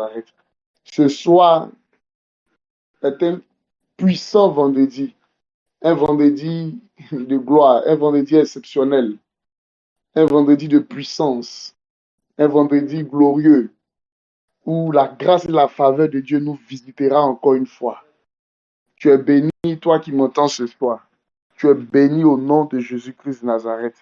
Nazareth. Ce soir est un puissant vendredi, un vendredi de gloire, un vendredi exceptionnel, un vendredi de puissance, un vendredi glorieux où la grâce et la faveur de Dieu nous visitera encore une fois. Tu es béni, toi qui m'entends ce soir. Tu es béni au nom de Jésus-Christ de Nazareth.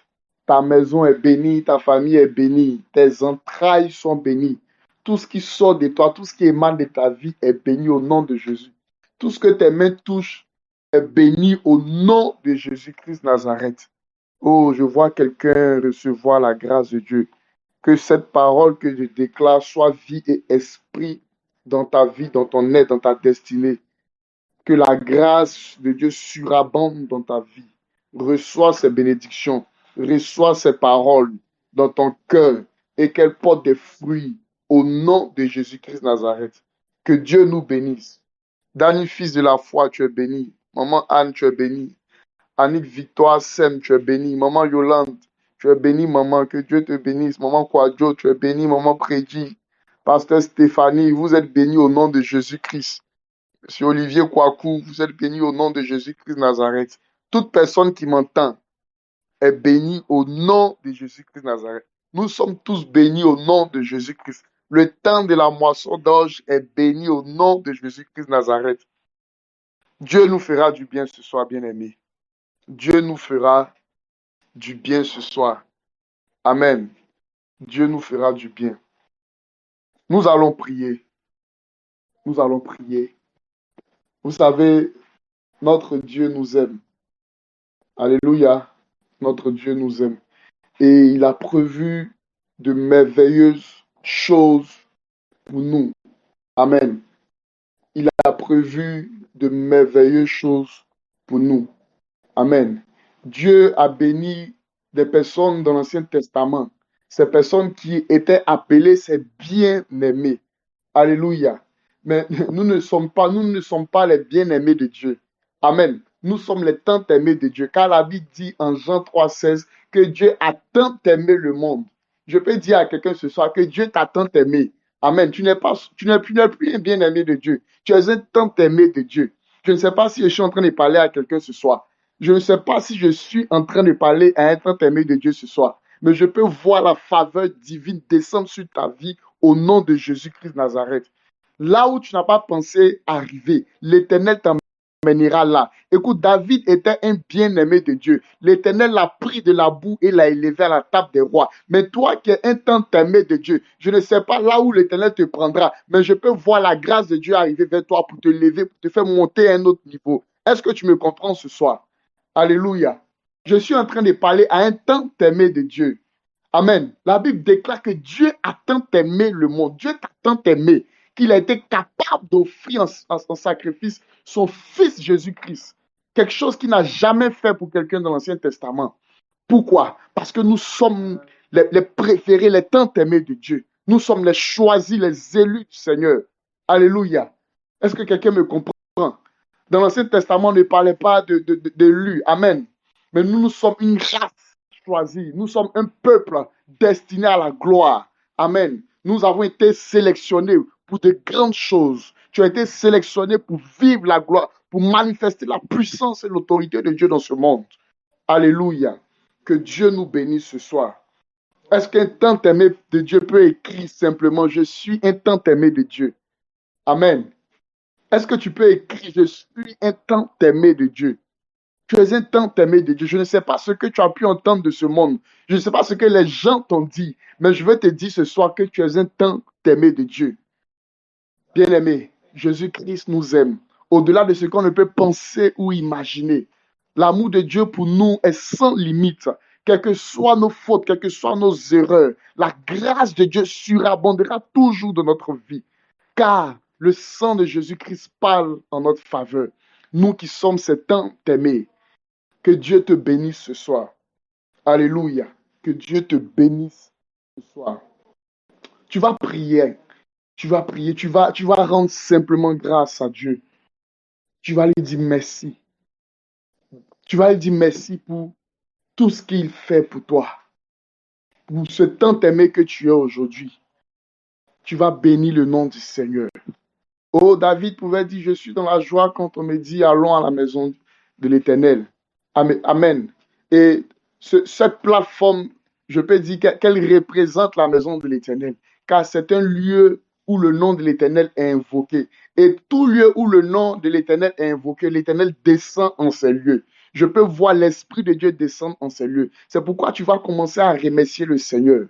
Ta maison est bénie, ta famille est bénie, tes entrailles sont bénies. Tout ce qui sort de toi, tout ce qui émane de ta vie est béni au nom de Jésus. Tout ce que tes mains touchent est béni au nom de Jésus-Christ de Nazareth. Oh, je vois quelqu'un recevoir la grâce de Dieu. Que cette parole que je déclare soit vie et esprit dans ta vie, dans ton être, dans ta destinée. Que la grâce de Dieu surabonde dans ta vie. Reçois ces bénédictions, reçois ces paroles dans ton cœur et qu'elles portent des fruits au nom de Jésus-Christ de Nazareth. Que Dieu nous bénisse. Dany, fils de la foi, tu es béni. Maman Anne, tu es bénie. Annick Victoire Sem, tu es bénie. Maman Yolande, tu es bénie, maman. Que Dieu te bénisse. Maman Kwadjo, tu es bénie. Maman Prédi, Pasteur Stéphanie, vous êtes bénis au nom de Jésus-Christ. Monsieur Olivier Kouakou, vous êtes béni au nom de Jésus-Christ de Nazareth. Toute personne qui m'entend est bénie au nom de Jésus-Christ de Nazareth. Nous sommes tous bénis au nom de Jésus-Christ. Le temps de la moisson d'orge est béni au nom de Jésus-Christ de Nazareth. Dieu nous fera du bien ce soir, bien-aimés. Dieu nous fera du bien ce soir. Amen. Dieu nous fera du bien. Nous allons prier. Nous allons prier. Vous savez, notre Dieu nous aime. Alléluia. Notre Dieu nous aime. Et il a prévu de merveilleuses choses pour nous. Amen. Il a prévu de merveilleuses choses pour nous. Amen. Dieu a béni des personnes dans l'Ancien Testament. Ces personnes qui étaient appelées ses bien-aimés. Alléluia. Mais nous ne sommes pas les bien-aimés de Dieu. Amen. Nous sommes les tant aimés de Dieu. Car la Bible dit en Jean 3,16 que Dieu a tant aimé le monde. Je peux dire à quelqu'un ce soir que Dieu t'a tant aimé. Amen. Tu n'es plus un bien-aimé de Dieu. Tu es un tant aimé de Dieu. Je ne sais pas si je suis en train de parler à quelqu'un ce soir. Je ne sais pas si je suis en train de parler à un tant aimé de Dieu ce soir. Mais je peux voir la faveur divine descendre sur ta vie au nom de Jésus-Christ de Nazareth. Là où tu n'as pas pensé arriver, l'Éternel t'emmènera là. Écoute, David était un bien-aimé de Dieu. L'Éternel l'a pris de la boue et l'a élevé à la table des rois. Mais toi qui es un tant aimé de Dieu, je ne sais pas là où l'Éternel te prendra, mais je peux voir la grâce de Dieu arriver vers toi pour te lever, pour te faire monter à un autre niveau. Est-ce que tu me comprends ce soir? Alléluia. Je suis en train de parler à un tant aimé de Dieu. Amen. La Bible déclare que Dieu a tant aimé le monde. Dieu t'a tant aimé qu'il a été capable d'offrir en sacrifice son fils Jésus-Christ. Quelque chose qu'il n'a jamais fait pour quelqu'un dans l'Ancien Testament. Pourquoi? Parce que nous sommes les préférés, les tant aimés de Dieu. Nous sommes les choisis, les élus du Seigneur. Alléluia. Est-ce que quelqu'un me comprend? Dans l'Ancien Testament, on ne parlait pas d'élus. Amen. Mais nous sommes une race choisie. Nous sommes un peuple destiné à la gloire. Amen. Nous avons été sélectionnés pour de grandes choses. Tu as été sélectionné pour vivre la gloire, pour manifester la puissance et l'autorité de Dieu dans ce monde. Alléluia. Que Dieu nous bénisse ce soir. Est-ce qu'un tant aimé de Dieu peut écrire simplement « Je suis un tant aimé de Dieu ». Amen. Est-ce que tu peux écrire « Je suis un tant aimé de Dieu ». Tu es un tant aimé de Dieu. Je ne sais pas ce que tu as pu entendre de ce monde. Je ne sais pas ce que les gens t'ont dit. Mais je veux te dire ce soir que tu es un tant aimé de Dieu. Bien-aimé, Jésus-Christ nous aime. Au-delà de ce qu'on ne peut penser ou imaginer. L'amour de Dieu pour nous est sans limite. Quelles que soient nos fautes, quelles que soient nos erreurs, la grâce de Dieu surabondera toujours dans notre vie. Car le sang de Jésus-Christ parle en notre faveur. Nous qui sommes ces tant aimés. Que Dieu te bénisse ce soir. Alléluia. Que Dieu te bénisse ce soir. Tu vas prier. Tu vas prier. Tu vas rendre simplement grâce à Dieu. Tu vas lui dire merci. Tu vas lui dire merci pour tout ce qu'il fait pour toi. Pour ce tant aimé que tu es aujourd'hui. tu vas bénir le nom du Seigneur. Oh, David pouvait dire, je suis dans la joie quand on me dit, allons à la maison de l'Éternel. Amen. Amen. Et cette plateforme, je peux dire qu'elle représente la maison de l'Éternel, car c'est un lieu où le nom de l'Éternel est invoqué. Et tout lieu où le nom de l'Éternel est invoqué, l'Éternel descend en ces lieux. Je peux voir l'Esprit de Dieu descendre en ces lieux. C'est pourquoi tu vas commencer à remercier le Seigneur.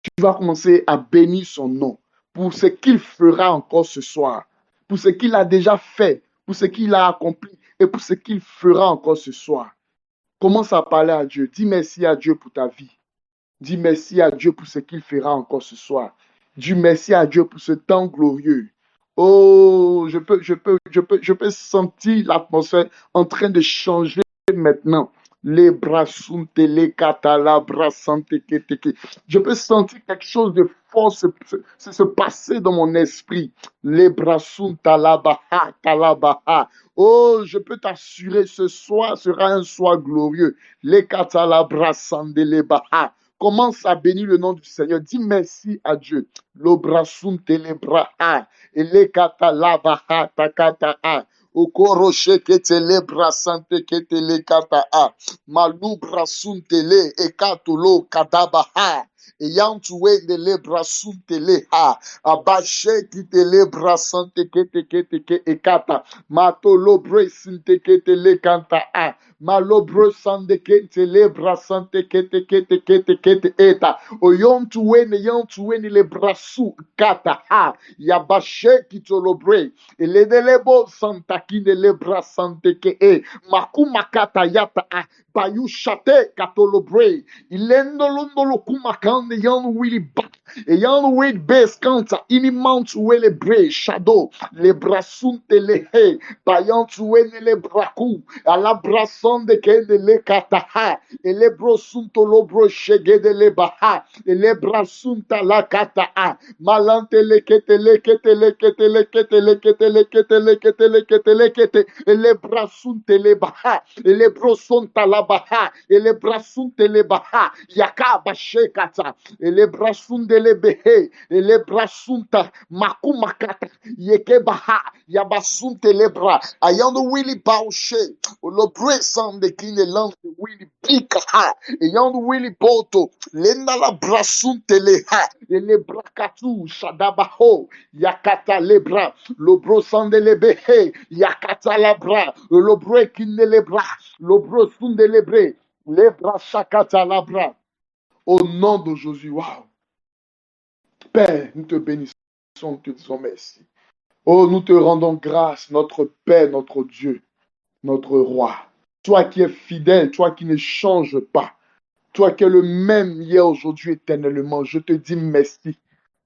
Tu vas commencer à bénir son nom pour ce qu'il fera encore ce soir, pour ce qu'il a déjà fait, pour ce qu'il a accompli et pour ce qu'il fera encore ce soir. Commence à parler à Dieu. Dis merci à Dieu pour ta vie. Dis merci à Dieu pour ce qu'il fera encore ce soir. Dis merci à Dieu pour ce temps glorieux. Oh, je peux sentir l'atmosphère en train de changer maintenant. Les bras sont les katala bras santé. Je peux sentir quelque chose de fort se passer dans mon esprit. Les bras sont talabaha, talabaha. Oh, je peux t'assurer, ce soir sera un soir glorieux. Les katala bras santé les baha. Commence à bénir le nom du Seigneur. Dis merci à Dieu. L'obrasun telebraha. Ele kata lavaha takata a. Okoroche ketele brasante ketele kata a. Malubrasun tele ekatulo kadabaha. Eyantuwe de lebrasun tele ha. Abache kitele brasante kete kete ke ekata. Matolo bresinte ketele kanta a. Malobro sande kete lebra sante kete kete kete kete eta. Oyontuweni yontuweni lebrasu kata ha. Yabashe kitolobre. Eledelebo santa kine lebra sante ke e. Makumakata yata a. Bayu shate katolobre. Ilendo londo lo kumakande yon wili bat. E yon wili base kanta. Ini mount wele bre shadow. Lebrasunte lehe. Bayantuweni lebraku. Alabrason de kende le kataha. Elebrosunto lobro shege de le baha. Elebrasunta la kataha. Malante le kete le kete le kete le kete le kete le kete le kete le kete le kete. Elebrasunte le baha. Elebrosonta la baha. Elebrasunte le baha. Yaka bashe kata. Elebrasunde le behe. Elebrasunta makumakata. Yeke baha. Yabasunte le bra. Ayando wili baushe. Olobre san de kine land wili pika ha. Ayando wili poto. Lenda la brasunte le ha. Ele brakatu shadabaho. Yakata le bra. Lobro san de le behe. Yakata la bra. Lobre kine le bra. Lobro sunde le bre. Le bra shakata la bra. Au nom de Jésus. Waouh. Père, nous te bénissons, nous te disons merci. Oh, nous te rendons grâce, notre Père, notre Dieu, notre Roi. Toi qui es fidèle, toi qui ne changes pas, toi qui es le même hier, aujourd'hui, éternellement, je te dis merci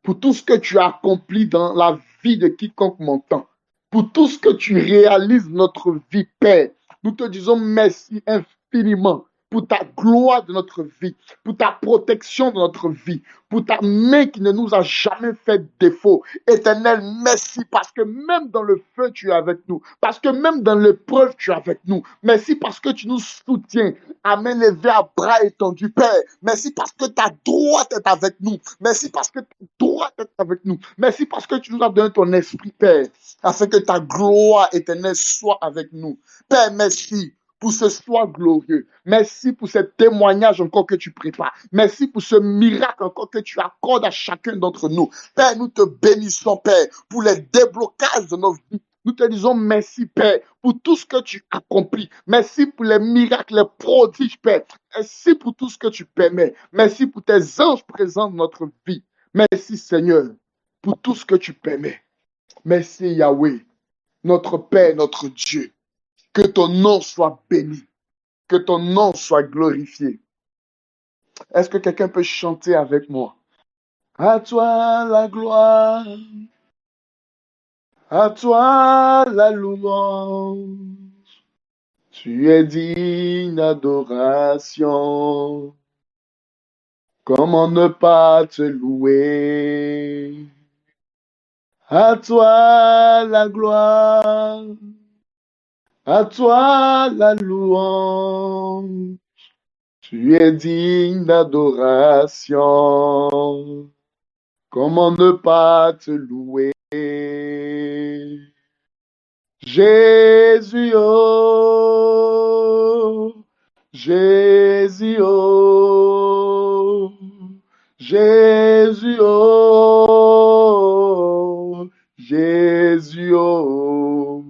pour tout ce que tu as accompli dans la vie de quiconque m'entend, pour tout ce que tu réalises dans notre vie, Père. Nous te disons merci infiniment pour ta gloire de notre vie, pour ta protection de notre vie, pour ta main qui ne nous a jamais fait défaut. Éternel, merci parce que même dans le feu, tu es avec nous, parce que même dans l'épreuve, tu es avec nous. Merci parce que tu nous soutiens. Amen, levé à bras étendus, Père. Merci parce que ta droite est avec nous. Merci parce que ta droite est avec nous. Merci parce que tu nous as donné ton esprit, Père, afin que ta gloire éternelle soit avec nous. Père, merci pour ce soir glorieux. Merci pour ce témoignage encore que tu prépares. Merci pour ce miracle encore que tu accordes à chacun d'entre nous. Père, nous te bénissons, Père, pour les déblocages de nos vies. Nous te disons merci, Père, pour tout ce que tu accomplis. Merci pour les miracles, les prodiges, Père. Merci pour tout ce que tu permets. Merci pour tes anges présents dans notre vie. Merci, Seigneur, pour tout ce que tu permets. Merci, Yahweh, notre Père, notre Dieu. Que ton nom soit béni. Que ton nom soit glorifié. Est-ce que quelqu'un peut chanter avec moi? À toi la gloire. À toi la louange. Tu es digne d'adoration. Comment ne pas te louer? À toi la gloire. À toi la louange. Tu es digne d'adoration. Comment ne pas te louer? Jésus, oh, Jésus, oh, Jésus, oh, Jésus, oh.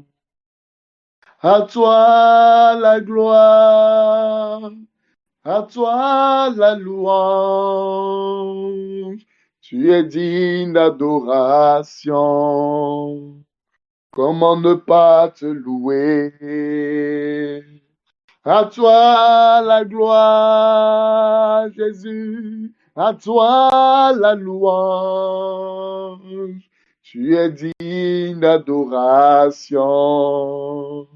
À toi la gloire, à toi la louange. Tu es digne d'adoration. Comment ne pas te louer? À toi la gloire, Jésus. À toi la louange. Tu es digne d'adoration.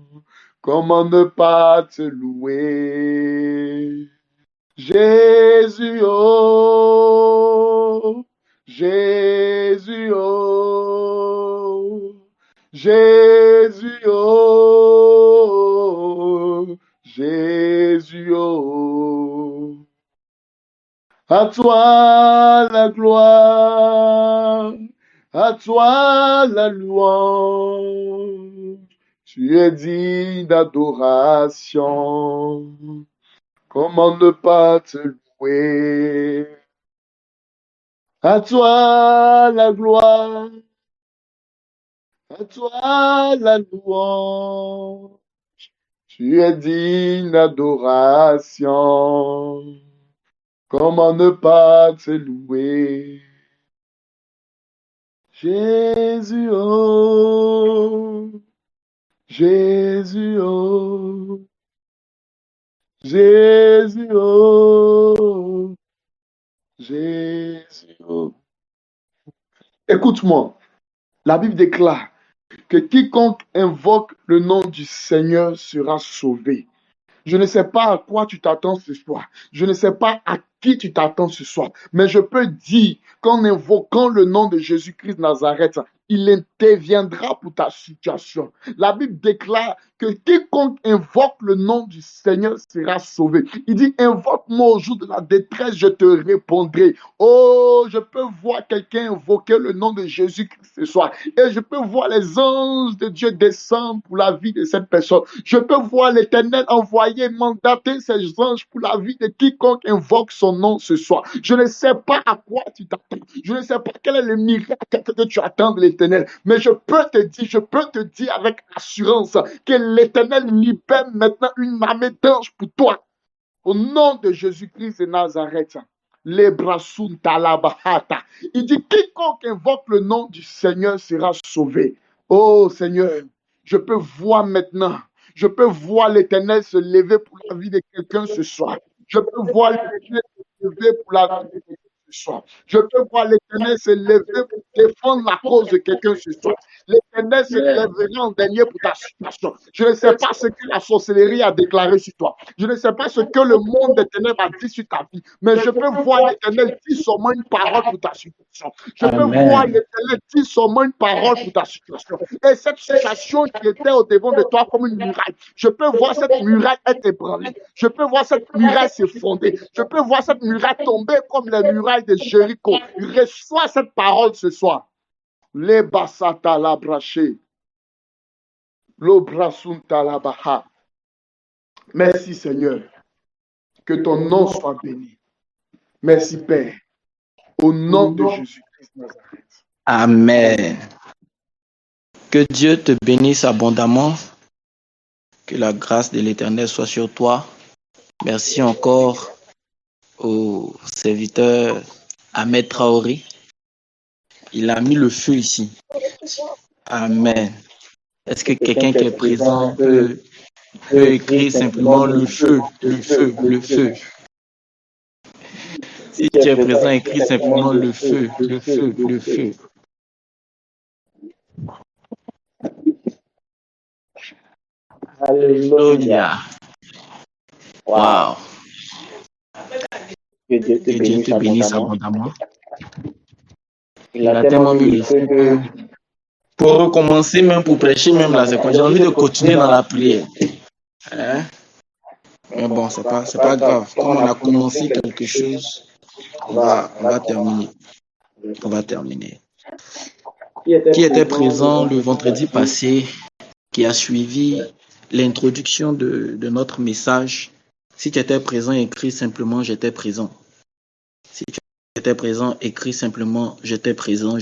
Comment ne pas te louer? Jésus, oh, Jésus, oh, Jésus, oh, Jésus, oh. À toi la gloire, à toi la louange. Tu es digne d'adoration. Comment ne pas te louer? À toi la gloire, à toi la louange. Tu es digne d'adoration. Comment ne pas te louer? Jésus, oh, Jésus, oh, Jésus, oh, Jésus, oh. Écoute-moi, la Bible déclare que quiconque invoque le nom du Seigneur sera sauvé. Je ne sais pas à quoi tu t'attends ce soir. Je ne sais pas à qui tu t'attends ce soir. Mais je peux dire qu'en invoquant le nom de Jésus-Christ Nazareth, il interviendra pour ta situation. La Bible déclare que quiconque invoque le nom du Seigneur sera sauvé. Il dit, invoque-moi au jour de la détresse, je te répondrai. Oh, je peux voir quelqu'un invoquer le nom de Jésus-Christ ce soir. Et je peux voir les anges de Dieu descendre pour la vie de cette personne. Je peux voir l'Éternel envoyer, mandater ses anges pour la vie de quiconque invoque son nom ce soir. Je ne sais pas à quoi tu t'attends. Je ne sais pas quel est le miracle que tu attends de l'Éternel. Mais je peux te dire avec assurance que l'Éternel libère maintenant une armée d'anges pour toi. Au nom de Jésus-Christ de Nazareth. Les brasoun talabahata. Il dit, quiconque invoque le nom du Seigneur sera sauvé. Oh Seigneur, je peux voir maintenant. Je peux voir l'Éternel se lever pour la vie de quelqu'un ce soir. Je peux voir l'Éternel se lever pour la vie de quelqu'un ce soir. Je peux voir l'Éternel se lever pour défendre la cause de quelqu'un ce soir. L'Éternel se lèvera en dernier pour ta situation. Je ne sais pas ce que la sorcellerie a déclaré sur toi. Je ne sais pas ce que le monde des ténèbres a dit sur ta vie. Mais je peux voir l'Éternel dire seulement une parole pour ta situation. Je peux voir l'Éternel dire seulement une parole pour ta situation. Et cette situation qui était au devant de toi comme une muraille, je peux voir cette muraille être ébranlée. Je peux voir cette muraille s'effondrer. Je peux voir cette muraille tomber comme les murailles de Jéricho. Reçois cette parole ce soir. Les basata la braché. L'obrasunta la baha. Merci Seigneur. Que ton nom soit béni. Merci Père. Au nom de Jésus-Christ Nazareth. Amen. Que Dieu te bénisse abondamment. Que la grâce de l'Éternel soit sur toi. Merci encore au serviteur Ahmed Traoré. Il a mis le feu ici. Amen. Est-ce que quelqu'un qui est présent peut écrire simplement le feu, le feu, le feu? Si tu es présent, écris simplement le feu, le feu, le feu. Alléluia. Wow. Que Dieu te bénisse abondamment. Il a tellement mis le feu que pour recommencer, même pour prêcher, même là, j'ai envie de continuer dans la prière. Hein? Mais bon, c'est pas grave. Comme on a commencé quelque chose, on va terminer. On va terminer. Qui était présent le vendredi passé, qui a suivi l'introduction de notre message? Si tu étais présent, écris simplement j'étais présent. Si tu étais présent, écris simplement j'étais présent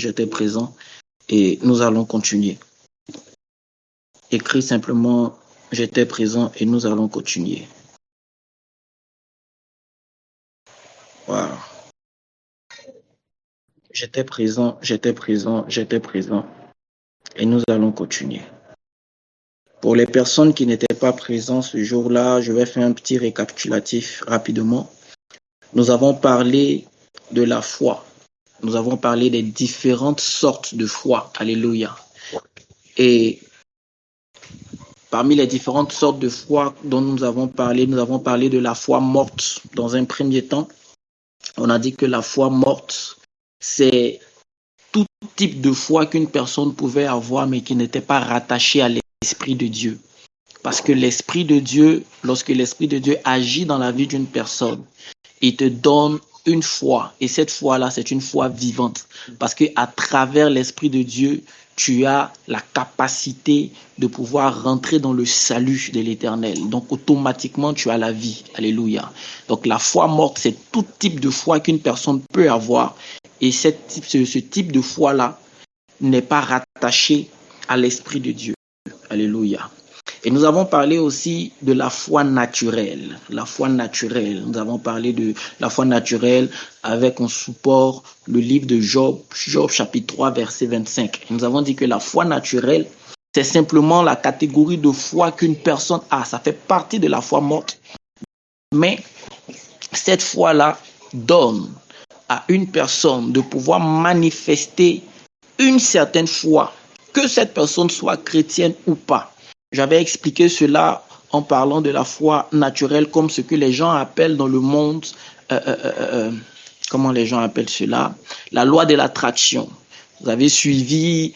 et nous allons continuer. Écris simplement j'étais présent et nous allons continuer. Voilà. J'étais présent et nous allons continuer. Pour les personnes qui n'étaient pas présentes ce jour-là, je vais faire un petit récapitulatif rapidement. Nous avons parlé de la foi. Nous avons parlé des différentes sortes de foi. Alléluia. Et parmi les différentes sortes de foi dont nous avons parlé de la foi morte. Dans un premier temps, on a dit que la foi morte, c'est tout type de foi qu'une personne pouvait avoir, mais qui n'était pas rattachée à l'Esprit de Dieu. Parce que l'Esprit de Dieu, lorsque l'Esprit de Dieu agit dans la vie d'une personne, il te donne une foi. Et cette foi-là, c'est une foi vivante. Parce qu'à travers l'Esprit de Dieu, tu as la capacité de pouvoir rentrer dans le salut de l'Éternel. Donc, automatiquement, tu as la vie. Alléluia. Donc, la foi morte, c'est tout type de foi qu'une personne peut avoir. Et ce type de foi-là n'est pas rattaché à l'Esprit de Dieu. Alléluia. Et nous avons parlé aussi de la foi naturelle. La foi naturelle. Nous avons parlé de la foi naturelle avec en support le livre de Job, Job chapitre 3, verset 25. Et nous avons dit que la foi naturelle, c'est simplement la catégorie de foi qu'une personne a. Ça fait partie de la foi morte. Mais cette foi-là donne à une personne de pouvoir manifester une certaine foi, que cette personne soit chrétienne ou pas. J'avais expliqué cela en parlant de la foi naturelle comme ce que les gens appellent dans le monde, comment les gens appellent cela? La loi de l'attraction. Vous avez suivi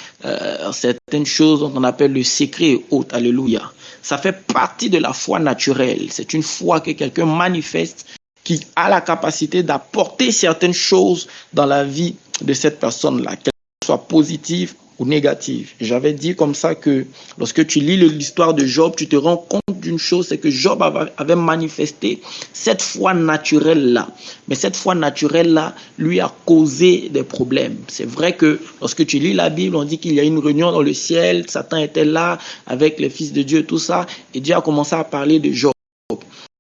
certaines choses dont on appelle le secret et autres. Alléluia. Ça fait partie de la foi naturelle. C'est une foi que quelqu'un manifeste qui a la capacité d'apporter certaines choses dans la vie de cette personne-là, qu'elle soit positive ou négative. J'avais dit comme ça que lorsque tu lis l'histoire de Job, tu te rends compte d'une chose, c'est que Job avait manifesté cette foi naturelle-là. Mais cette foi naturelle-là lui a causé des problèmes. C'est vrai que lorsque tu lis la Bible, on dit qu'il y a une réunion dans le ciel, Satan était là avec les fils de Dieu, tout ça, et Dieu a commencé à parler de Job.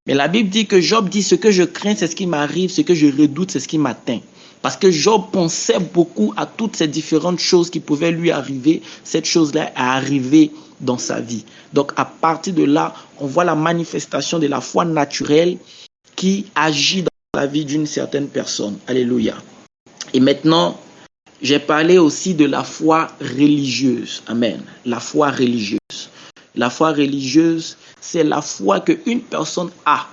Mais la Bible dit que Job dit, ce que je crains, c'est ce qui m'arrive, ce que je redoute, c'est ce qui m'atteint. Parce que Job pensait beaucoup à toutes ces différentes choses qui pouvaient lui arriver. Cette chose-là est arrivée dans sa vie. Donc à partir de là, on voit la manifestation de la foi naturelle qui agit dans la vie d'une certaine personne. Alléluia. Et maintenant, j'ai parlé aussi de la foi religieuse. Amen. La foi religieuse. La foi religieuse, c'est la foi qu'une personne a,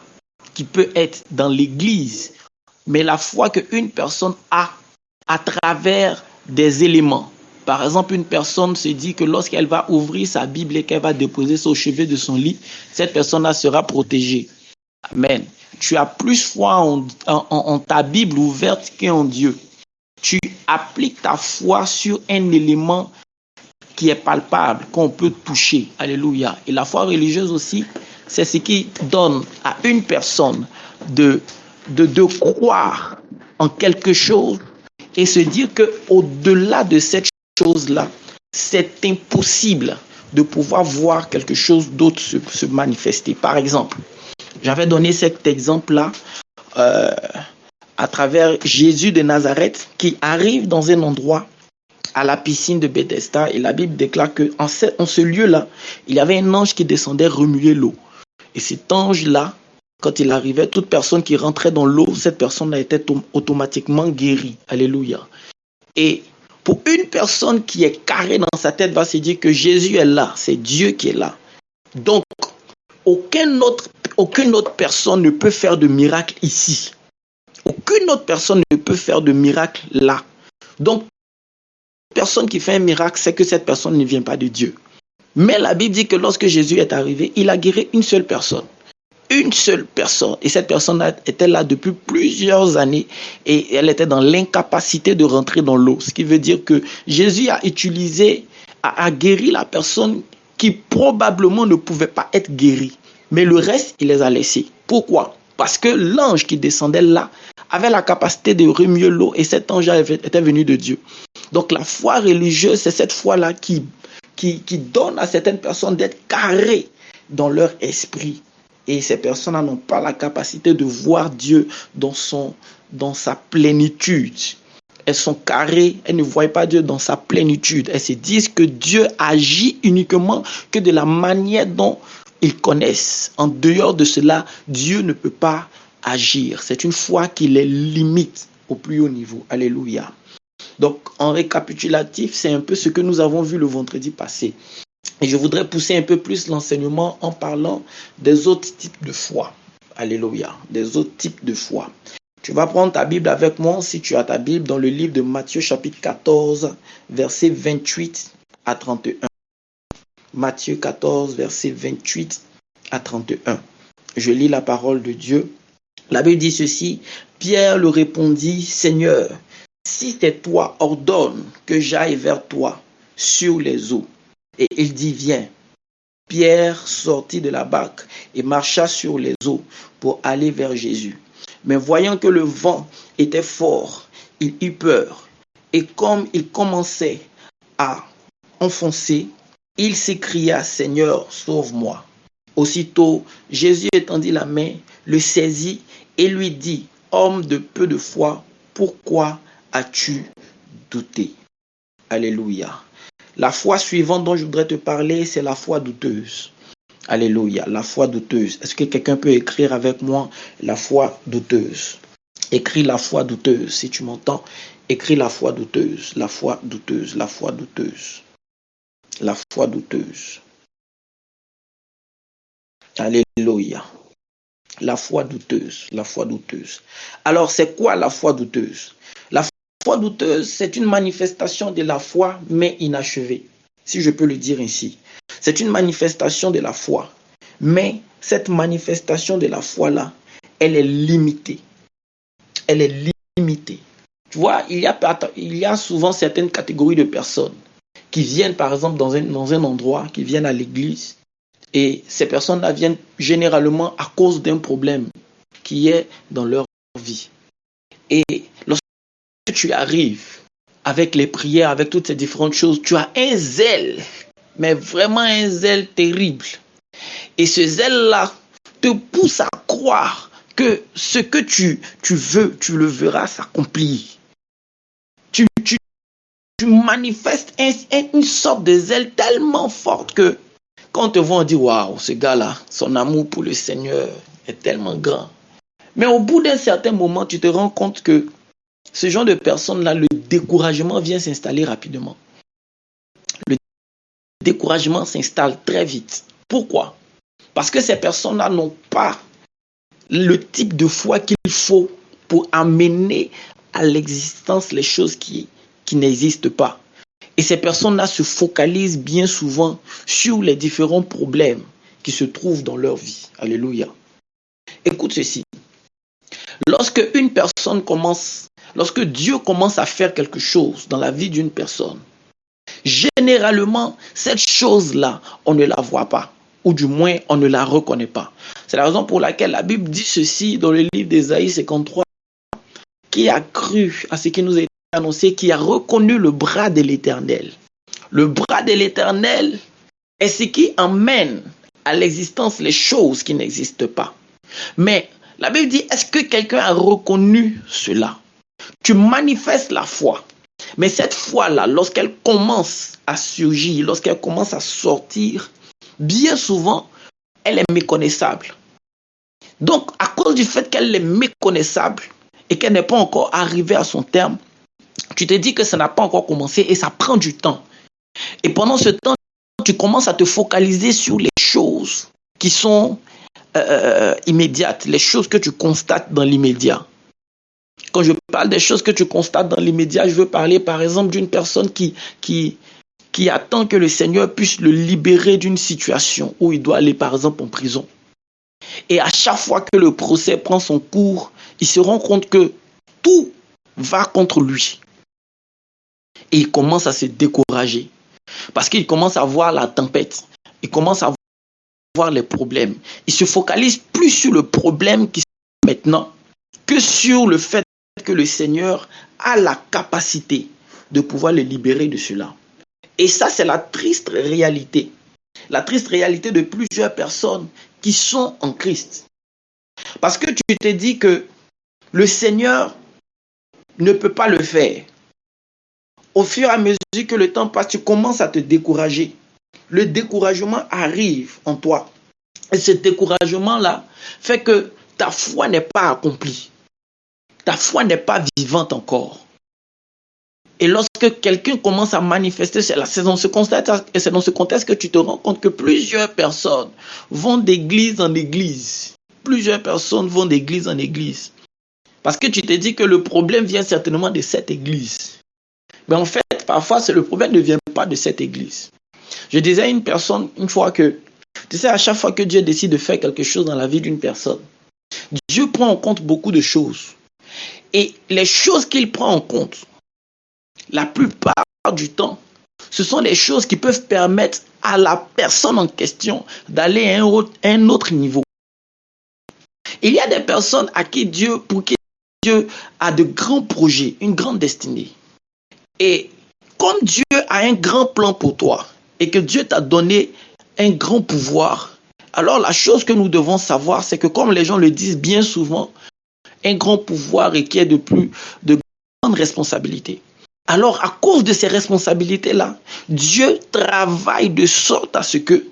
qui peut être dans l'église, mais la foi qu'une personne a à travers des éléments. Par exemple, une personne se dit que lorsqu'elle va ouvrir sa Bible et qu'elle va déposer ça au chevet de son lit, cette personne-là sera protégée. Amen. Tu as plus foi en ta Bible ouverte qu'en Dieu. Tu appliques ta foi sur un élément qui est palpable, qu'on peut toucher. Alléluia. Et la foi religieuse aussi, c'est ce qui donne à une personne de croire en quelque chose et se dire qu'au-delà de cette chose-là, c'est impossible de pouvoir voir quelque chose d'autre se manifester. Par exemple, j'avais donné cet exemple-là à travers Jésus de Nazareth qui arrive dans un endroit à la piscine de Bethesda et la Bible déclare qu'en ce lieu-là, il y avait un ange qui descendait remuer l'eau. Et cet ange-là, quand il arrivait, toute personne qui rentrait dans l'eau, cette personne-là était automatiquement guérie. Alléluia. Et pour une personne qui est carrée dans sa tête, va se dire que Jésus est là, c'est Dieu qui est là. Donc, aucune autre personne ne peut faire de miracle ici. Aucune autre personne ne peut faire de miracle là. Donc, personne qui fait un miracle, c'est que cette personne ne vient pas de Dieu. Mais la Bible dit que lorsque Jésus est arrivé, il a guéri une seule personne. une seule personne. Et cette personne était là depuis plusieurs années et elle était dans l'incapacité de rentrer dans l'eau. Ce qui veut dire que Jésus a guéri la personne qui probablement ne pouvait pas être guérie. Mais le reste, il les a laissés. Pourquoi? Parce que l'ange qui descendait là avait la capacité de remuer l'eau et cet ange était venu de Dieu. Donc la foi religieuse, c'est cette foi-là qui donne à certaines personnes d'être carrées dans leur esprit. Et ces personnes n'ont pas la capacité de voir Dieu dans sa plénitude. Elles sont carrées, elles ne voient pas Dieu dans sa plénitude. Elles se disent que Dieu agit uniquement que de la manière dont ils connaissent. En dehors de cela, Dieu ne peut pas agir. C'est une foi qui les limite au plus haut niveau. Alléluia. Donc, en récapitulatif, c'est un peu ce que nous avons vu le vendredi passé. Et je voudrais pousser un peu plus l'enseignement en parlant des autres types de foi. Alléluia. Des autres types de foi. Tu vas prendre ta Bible avec moi, si tu as ta Bible, dans le livre de Matthieu chapitre 14, versets 28 à 31. Matthieu 14, versets 28 à 31. Je lis la parole de Dieu. La Bible dit ceci. Pierre lui répondit, Seigneur, si c'est toi, ordonne que j'aille vers toi sur les eaux. Et il dit, viens. Pierre sortit de la barque et marcha sur les eaux pour aller vers Jésus. Mais voyant que le vent était fort, il eut peur. Et comme il commençait à enfoncer, il s'écria, Seigneur, sauve-moi. Aussitôt, Jésus étendit la main, le saisit et lui dit, homme de peu de foi, pourquoi as-tu douté? Alléluia. La foi suivante dont je voudrais te parler, c'est la foi douteuse. Alléluia, la foi douteuse. Est-ce que quelqu'un peut écrire avec moi la foi douteuse? Écris la foi douteuse, si tu m'entends. Écris la foi douteuse, la foi douteuse, la foi douteuse. La foi douteuse. Alléluia. La foi douteuse, la foi douteuse. Alors, c'est quoi la foi douteuse? La foi douteuse, c'est une manifestation de la foi, mais inachevée, si je peux le dire ainsi. C'est une manifestation de la foi, mais cette manifestation de la foi-là, elle est limitée. Elle est limitée. Tu vois, il y a souvent certaines catégories de personnes qui viennent, par exemple, dans un endroit, qui viennent à l'église, et ces personnes-là viennent généralement à cause d'un problème qui est dans leur vie. Et lorsque tu arrives avec les prières, avec toutes ces différentes choses, tu as un zèle, mais vraiment un zèle terrible. Et ce zèle-là te pousse à croire que ce que tu veux, tu le verras s'accomplir. Tu manifestes une sorte de zèle tellement forte que quand on te voit, on dit, waouh, ce gars-là, son amour pour le Seigneur est tellement grand. Mais au bout d'un certain moment, tu te rends compte que ce genre de personnes-là, le découragement vient s'installer rapidement. Le découragement s'installe très vite. Pourquoi? Parce que ces personnes-là n'ont pas le type de foi qu'il faut pour amener à l'existence les choses qui n'existent pas. Et ces personnes-là se focalisent bien souvent sur les différents problèmes qui se trouvent dans leur vie. Alléluia. Écoute ceci. Lorsque Dieu commence à faire quelque chose dans la vie d'une personne, généralement, cette chose-là, on ne la voit pas. Ou du moins, on ne la reconnaît pas. C'est la raison pour laquelle la Bible dit ceci dans le livre d'Ésaïe 53. Qui a cru à ce qui nous a été annoncé, qui a reconnu le bras de l'Éternel. Le bras de l'Éternel est ce qui emmène à l'existence les choses qui n'existent pas. Mais la Bible dit, est-ce que quelqu'un a reconnu cela? Tu manifestes la foi. Mais cette foi-là, lorsqu'elle commence à surgir, lorsqu'elle commence à sortir, bien souvent, elle est méconnaissable. Donc, à cause du fait qu'elle est méconnaissable et qu'elle n'est pas encore arrivée à son terme, tu te dis que ça n'a pas encore commencé et ça prend du temps. Et pendant ce temps, tu commences à te focaliser sur les choses qui sont immédiates, les choses que tu constates dans l'immédiat. Quand je parle des choses que tu constates dans l'immédiat, je veux parler par exemple d'une personne qui attend que le Seigneur puisse le libérer d'une situation où il doit aller par exemple en prison. Et à chaque fois que le procès prend son cours, il se rend compte que tout va contre lui. Et il commence à se décourager. Parce qu'il commence à voir la tempête. Il commence à voir les problèmes. Il se focalise plus sur le problème qui est maintenant que sur le fait que le Seigneur a la capacité de pouvoir le libérer de cela. Et ça, c'est la triste réalité. La triste réalité de plusieurs personnes qui sont en Christ. Parce que tu te dis que le Seigneur ne peut pas le faire. Au fur et à mesure que le temps passe, tu commences à te décourager. Le découragement arrive en toi. Et ce découragement-là fait que ta foi n'est pas accomplie. Ta foi n'est pas vivante encore. Et lorsque quelqu'un commence à manifester, c'est dans ce contexte que tu te rends compte que plusieurs personnes vont d'église en église. Plusieurs personnes vont d'église en église. Parce que tu te dis que le problème vient certainement de cette église. Mais en fait, parfois, le problème ne vient pas de cette église. Je disais à une personne une fois que, tu sais, à chaque fois que Dieu décide de faire quelque chose dans la vie d'une personne, Dieu prend en compte beaucoup de choses. Et les choses qu'il prend en compte, la plupart du temps, ce sont les choses qui peuvent permettre à la personne en question d'aller à un autre niveau. Il y a des personnes pour qui Dieu a de grands projets, une grande destinée. Et comme Dieu a un grand plan pour toi et que Dieu t'a donné un grand pouvoir, alors la chose que nous devons savoir, c'est que comme les gens le disent bien souvent, un grand pouvoir requiert de grandes responsabilités. Alors, à cause de ces responsabilités-là, Dieu travaille de sorte à ce que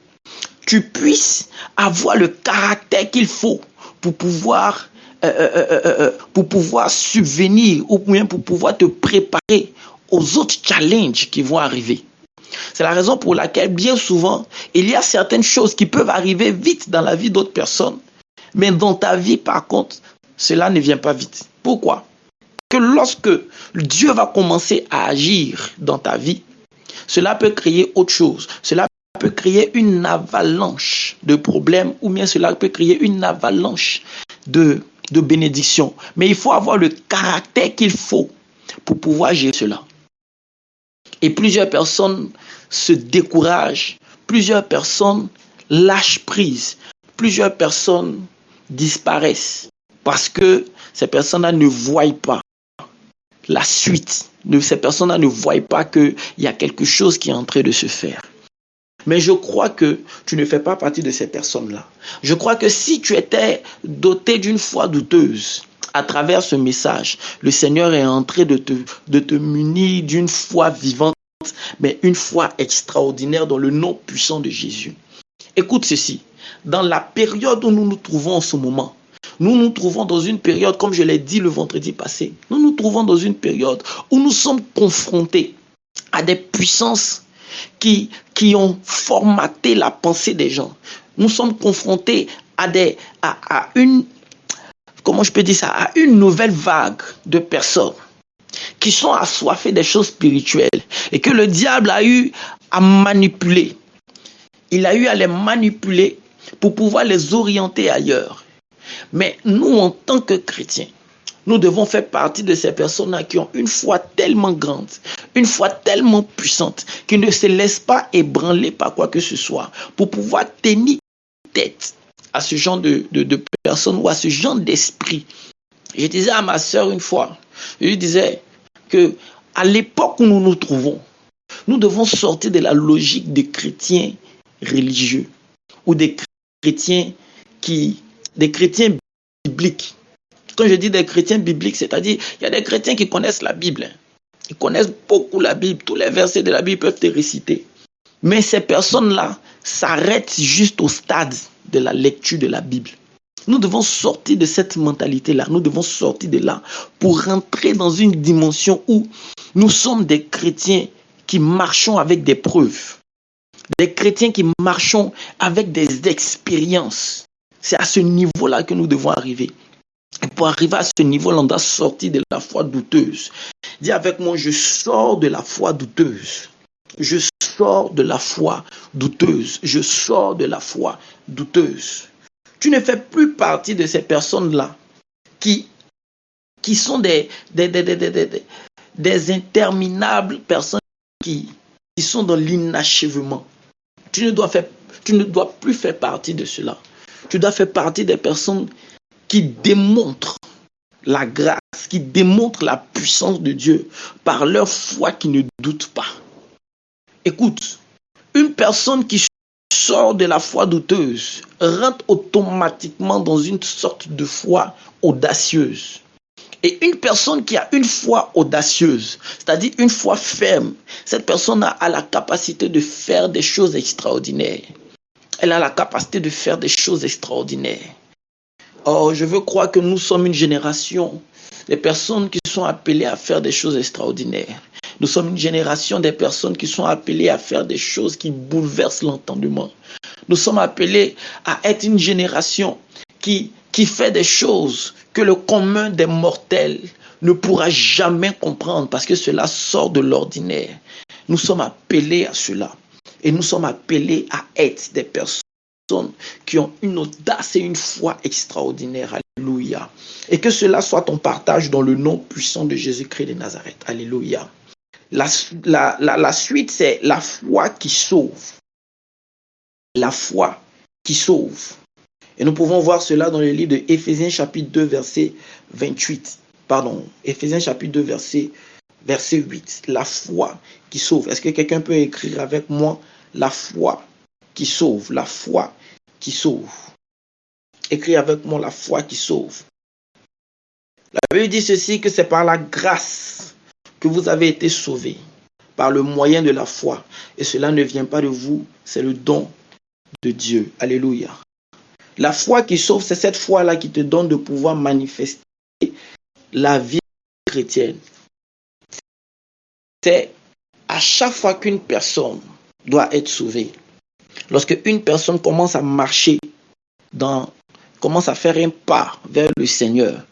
tu puisses avoir le caractère qu'il faut pour pouvoir subvenir ou bien pour pouvoir te préparer aux autres challenges qui vont arriver. C'est la raison pour laquelle, bien souvent, il y a certaines choses qui peuvent arriver vite dans la vie d'autres personnes, mais dans ta vie, par contre, cela ne vient pas vite. Pourquoi? Que lorsque Dieu va commencer à agir dans ta vie, cela peut créer autre chose. Cela peut créer une avalanche de problèmes ou bien cela peut créer une avalanche de bénédictions. Mais il faut avoir le caractère qu'il faut pour pouvoir gérer cela. Et plusieurs personnes se découragent, plusieurs personnes lâchent prise, plusieurs personnes disparaissent parce que ces personnes-là ne voient pas la suite. Ces personnes-là ne voient pas qu'il y a quelque chose qui est en train de se faire. Mais je crois que tu ne fais pas partie de ces personnes-là. Je crois que si tu étais doté d'une foi douteuse, à travers ce message, le Seigneur est en train de te munir d'une foi vivante, mais une foi extraordinaire dans le nom puissant de Jésus. Écoute ceci, dans la période où nous nous trouvons en ce moment, nous nous trouvons dans une période, comme je l'ai dit le vendredi passé, nous nous trouvons dans une période où nous sommes confrontés à des puissances qui ont formaté la pensée des gens. Nous sommes confrontés à une nouvelle vague de personnes qui sont assoiffées des choses spirituelles et que le diable a eu à manipuler. Il a eu à les manipuler pour pouvoir les orienter ailleurs. Mais nous, en tant que chrétiens, nous devons faire partie de ces personnes-là qui ont une foi tellement grande, une foi tellement puissante, qui ne se laissent pas ébranler par quoi que ce soit, pour pouvoir tenir tête à ce genre de personnes ou à ce genre d'esprit. Je disais à ma sœur une fois, je lui disais que à l'époque où nous nous trouvons, nous devons sortir de la logique des chrétiens religieux ou des chrétiens bibliques. Quand je dis des chrétiens bibliques, c'est-à-dire il y a des chrétiens qui connaissent la Bible. Ils connaissent beaucoup la Bible. Tous les versets de la Bible peuvent te réciter. Mais ces personnes-là s'arrêtent juste au stade de la lecture de la Bible. Nous devons sortir de cette mentalité-là. Nous devons sortir de là pour rentrer dans une dimension où nous sommes des chrétiens qui marchons avec des preuves. Des chrétiens qui marchons avec des expériences. C'est à ce niveau-là que nous devons arriver. Et pour arriver à ce niveau-là, on doit sortir de la foi douteuse. Dis avec moi, je sors de la foi douteuse. Je sors de la foi douteuse. Je sors de la foi douteuse. Tu ne fais plus partie de ces personnes-là qui sont des interminables personnes qui sont dans l'inachèvement. Tu ne dois plus faire partie de cela. Tu dois faire partie des personnes qui démontrent la grâce, qui démontrent la puissance de Dieu par leur foi qui ne doute pas. Écoute, une personne qui sort de la foi douteuse rentre automatiquement dans une sorte de foi audacieuse. Et une personne qui a une foi audacieuse, c'est-à-dire une foi ferme, cette personne a la capacité de faire des choses extraordinaires. Elle a la capacité de faire des choses extraordinaires. Oh, je veux croire que nous sommes une génération des personnes qui sont appelées à faire des choses extraordinaires. Nous sommes une génération des personnes qui sont appelées à faire des choses qui bouleversent l'entendement. Nous sommes appelés à être une génération qui fait des choses que le commun des mortels ne pourra jamais comprendre parce que cela sort de l'ordinaire. Nous sommes appelés à cela. Et nous sommes appelés à être des personnes qui ont une audace et une foi extraordinaire. Alléluia. Et que cela soit ton partage dans le nom puissant de Jésus-Christ de Nazareth. Alléluia. La suite, c'est la foi qui sauve. La foi qui sauve. Et nous pouvons voir cela dans le livre de Éphésiens chapitre 2, verset 28. Pardon, Éphésiens chapitre 2, verset 8. La foi qui sauve. Est-ce que quelqu'un peut écrire avec moi la foi qui sauve? La foi qui sauve. Écris avec moi la foi qui sauve. La Bible dit ceci, que c'est par la grâce que vous avez été sauvés, par le moyen de la foi. Et cela ne vient pas de vous, c'est le don de Dieu. Alléluia. La foi qui sauve, c'est cette foi-là qui te donne de pouvoir manifester la vie chrétienne. C'est à chaque fois qu'une personne doit être sauvée. Lorsque une personne commence à marcher, commence à faire un pas vers le Seigneur,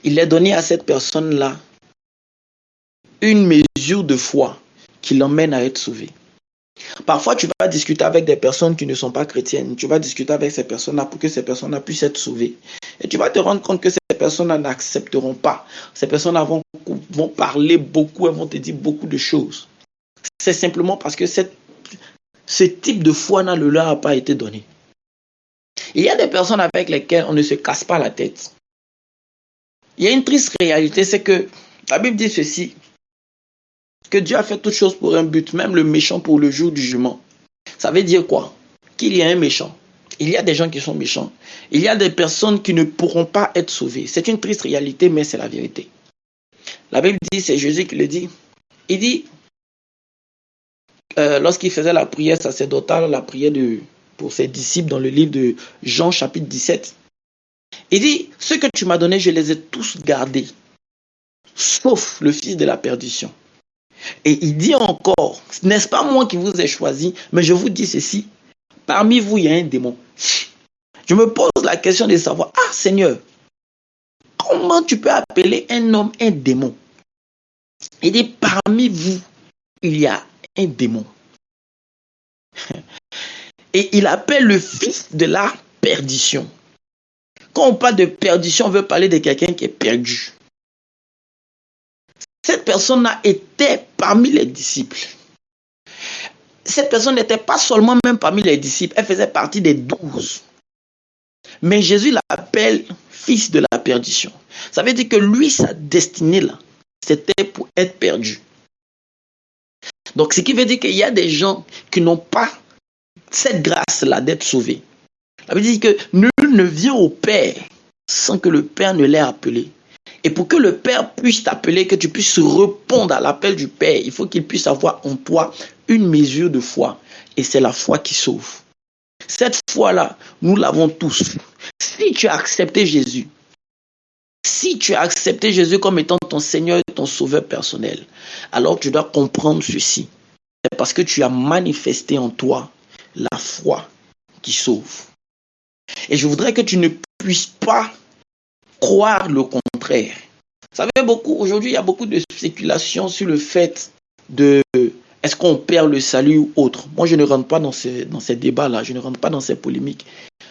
il est donné à cette personne-là une mesure de foi qui l'emmène à être sauvée. Parfois, tu vas discuter avec des personnes qui ne sont pas chrétiennes. Tu vas discuter avec ces personnes-là pour que ces personnes-là puissent être sauvées. Et tu vas te rendre compte que ces personnes-là n'accepteront pas. Ces personnes-là vont parler beaucoup, elles vont te dire beaucoup de choses. C'est simplement parce que ce type de foi ne leur a pas été donné. Il y a des personnes avec lesquelles on ne se casse pas la tête. Il y a une triste réalité, c'est que la Bible dit ceci, que Dieu a fait toutes choses pour un but, même le méchant pour le jour du jugement. Ça veut dire quoi? Qu'il y a un méchant. Il y a des gens qui sont méchants. Il y a des personnes qui ne pourront pas être sauvées. C'est une triste réalité, mais c'est la vérité. La Bible dit, c'est Jésus qui le dit. Il dit, lorsqu'il faisait la prière sacerdotale, la prière pour ses disciples dans le livre de Jean chapitre 17, il dit, ce que tu m'as donné, je les ai tous gardés, sauf le fils de la perdition. Et il dit encore, n'est-ce pas moi qui vous ai choisi, mais je vous dis ceci, parmi vous, il y a un démon. Je me pose la question de savoir, ah Seigneur, comment tu peux appeler un homme un démon? Il dit, parmi vous, il y a un démon. Et il appelle le fils de la perdition. Quand on parle de perdition, on veut parler de quelqu'un qui est perdu. Cette personne-là était parmi les disciples. Cette personne n'était pas seulement même parmi les disciples, elle faisait partie des 12. Mais Jésus l'appelle fils de la perdition. Ça veut dire que lui, sa destinée là, c'était pour être perdu. Donc, ce qui veut dire qu'il y a des gens qui n'ont pas cette grâce-là d'être sauvés. Ça veut dire que nul ne vient au Père sans que le Père ne l'ait appelé. Et pour que le Père puisse t'appeler, que tu puisses répondre à l'appel du Père, il faut qu'il puisse avoir en toi une mesure de foi. Et c'est la foi qui sauve. Cette foi-là, nous l'avons tous. Si tu as accepté Jésus, comme étant ton Seigneur et ton Sauveur personnel, alors tu dois comprendre ceci. C'est parce que tu as manifesté en toi la foi qui sauve. Et je voudrais que tu ne puisses pas croire le contraire. Vous savez, aujourd'hui, il y a beaucoup de spéculations sur le fait de est-ce qu'on perd le salut ou autre. Moi, je ne rentre pas dans ces débats-là, je ne rentre pas dans ces polémiques.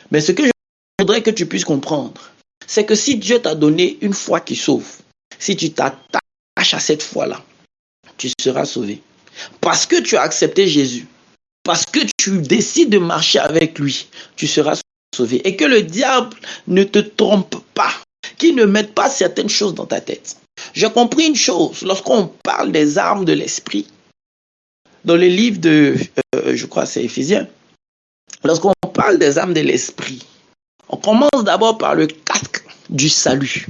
Mais ce que je voudrais que tu puisses comprendre, c'est que si Dieu t'a donné une foi qui sauve, si tu t'attaches à cette foi-là, tu seras sauvé. Parce que tu as accepté Jésus, parce que tu décides de marcher avec lui, tu seras sauvé. Et que le diable ne te trompe pas, qu'il ne mette pas certaines choses dans ta tête. J'ai compris une chose, lorsqu'on parle des armes de l'esprit, dans le livre de, je crois c'est Éphésiens, lorsqu'on parle des armes de l'esprit, on commence d'abord par le casque du salut.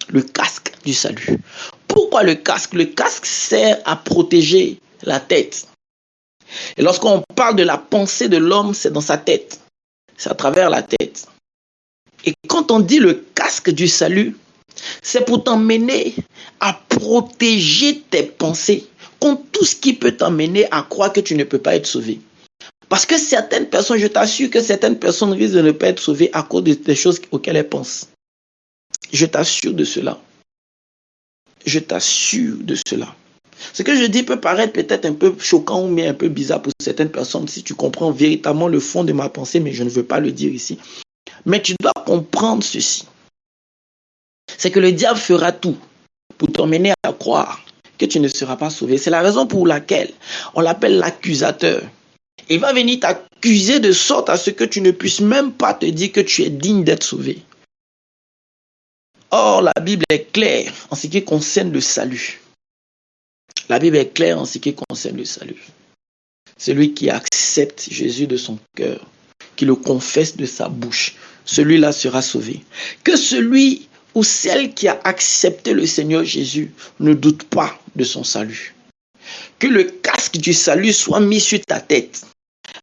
Le casque du salut. Pourquoi le casque? Le casque sert à protéger la tête. Et lorsqu'on parle de la pensée de l'homme, c'est dans sa tête. C'est à travers la tête. Et quand on dit le casque du salut, c'est pour t'emmener à protéger tes pensées contre tout ce qui peut t'emmener à croire que tu ne peux pas être sauvé. Parce que certaines personnes, je t'assure que certaines personnes risquent de ne pas être sauvées à cause des choses auxquelles elles pensent. Je t'assure de cela. Je t'assure de cela. Ce que je dis peut paraître peut-être un peu choquant ou un peu bizarre pour certaines personnes si tu comprends véritablement le fond de ma pensée, mais je ne veux pas le dire ici. Mais tu dois comprendre ceci. C'est que le diable fera tout pour t'emmener à croire que tu ne seras pas sauvé. C'est la raison pour laquelle on l'appelle l'accusateur. Il va venir t'accuser de sorte à ce que tu ne puisses même pas te dire que tu es digne d'être sauvé. Or, la Bible est claire en ce qui concerne le salut. La Bible est claire en ce qui concerne le salut. Celui qui accepte Jésus de son cœur, qui le confesse de sa bouche, celui-là sera sauvé. Que celui ou celle qui a accepté le Seigneur Jésus ne doute pas de son salut. Que le casque du salut soit mis sur ta tête,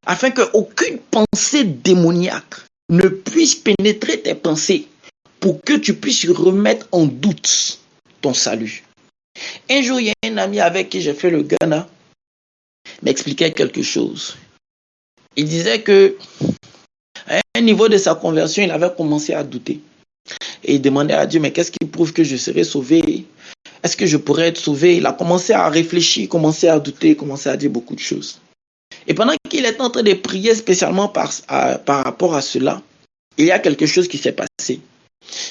afin qu'aucune pensée démoniaque ne puisse pénétrer tes pensées, pour que tu puisses remettre en doute ton salut. Un jour, il y a un ami avec qui j'ai fait le Ghana, m'expliquait quelque chose. Il disait que à un niveau de sa conversion, il avait commencé à douter. Et il demandait à Dieu, mais qu'est-ce qui prouve que je serai sauvé? Est-ce que je pourrais être sauvé? Il a commencé à réfléchir, commencé à douter, commencé à dire beaucoup de choses. Et pendant qu'il était en train de prier spécialement par rapport à cela, il y a quelque chose qui s'est passé.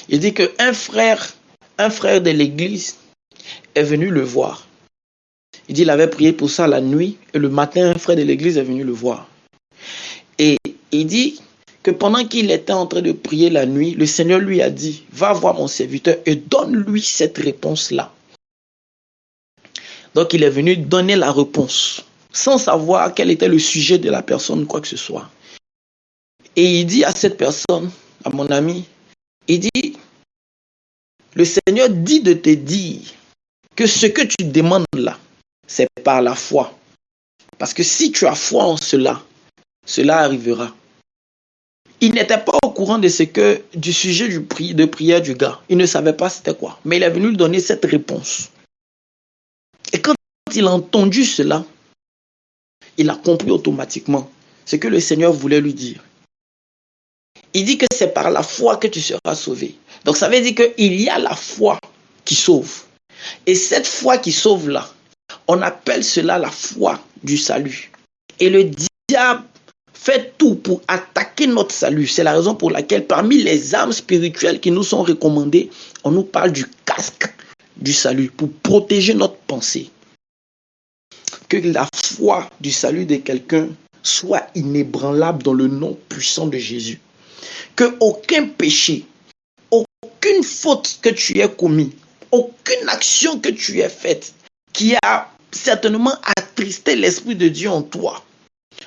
Il dit qu'un frère de l'église est venu le voir. Il dit qu'il avait prié pour ça la nuit et le matin, un frère de l'église est venu le voir. Et il dit que pendant qu'il était en train de prier la nuit, le Seigneur lui a dit, va voir mon serviteur et donne-lui cette réponse-là. Donc il est venu donner la réponse sans savoir quel était le sujet de la personne, quoi que ce soit. Et il dit à cette personne, à mon ami, il dit, le Seigneur dit de te dire que ce que tu demandes là, c'est par la foi. Parce que si tu as foi en cela, cela arrivera. Il n'était pas au courant de du sujet de prière du gars. Il ne savait pas c'était quoi. Mais il est venu lui donner cette réponse. Et quand il a entendu cela, il a compris automatiquement ce que le Seigneur voulait lui dire. Il dit que c'est par la foi que tu seras sauvé. Donc ça veut dire qu'il y a la foi qui sauve. Et cette foi qui sauve là, on appelle cela la foi du salut. Et le diable fait tout pour attaquer notre salut. C'est la raison pour laquelle parmi les armes spirituelles qui nous sont recommandées, on nous parle du casque du salut pour protéger notre pensée. Que la foi du salut de quelqu'un soit inébranlable dans le nom puissant de Jésus. Que aucun péché, aucune faute que tu aies commis, aucune action que tu aies faite qui a certainement attristé l'Esprit de Dieu en toi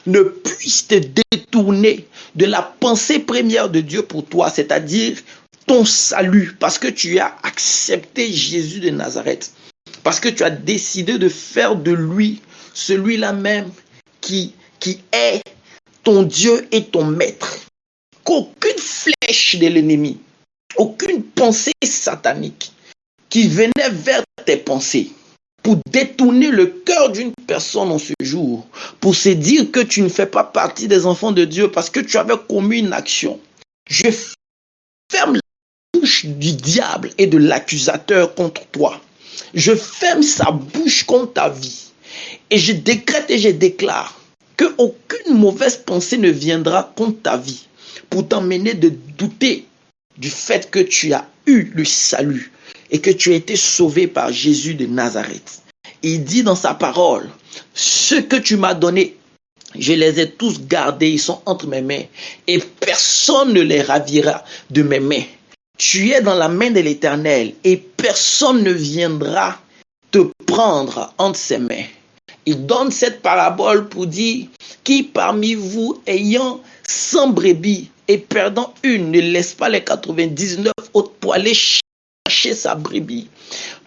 ne puisse te détourner de la pensée première de Dieu pour toi, c'est-à-dire ton salut, parce que tu as accepté Jésus de Nazareth, parce que tu as décidé de faire de lui celui-là même qui est ton Dieu et ton maître. Qu'aucune flèche de l'ennemi, aucune pensée satanique qui venait vers tes pensées pour détourner le cœur d'une personne en ce jour, pour se dire que tu ne fais pas partie des enfants de Dieu parce que tu avais commis une action. Je ferme la bouche du diable et de l'accusateur contre toi. Je ferme sa bouche contre ta vie. Et je décrète et je déclare qu'aucune mauvaise pensée ne viendra contre ta vie. pour t'emmener de douter du fait que tu as eu le salut et que tu as été sauvé par Jésus de Nazareth. Il dit dans sa parole, ce que tu m'as donné, je les ai tous gardés, ils sont entre mes mains et personne ne les ravira de mes mains. Tu es dans la main de l'Éternel et personne ne viendra te prendre entre ses mains. Il donne cette parabole pour dire, qui parmi vous ayant 100 brebis et perdant une ne laisse pas les 99 autres pour aller chercher sa brebis.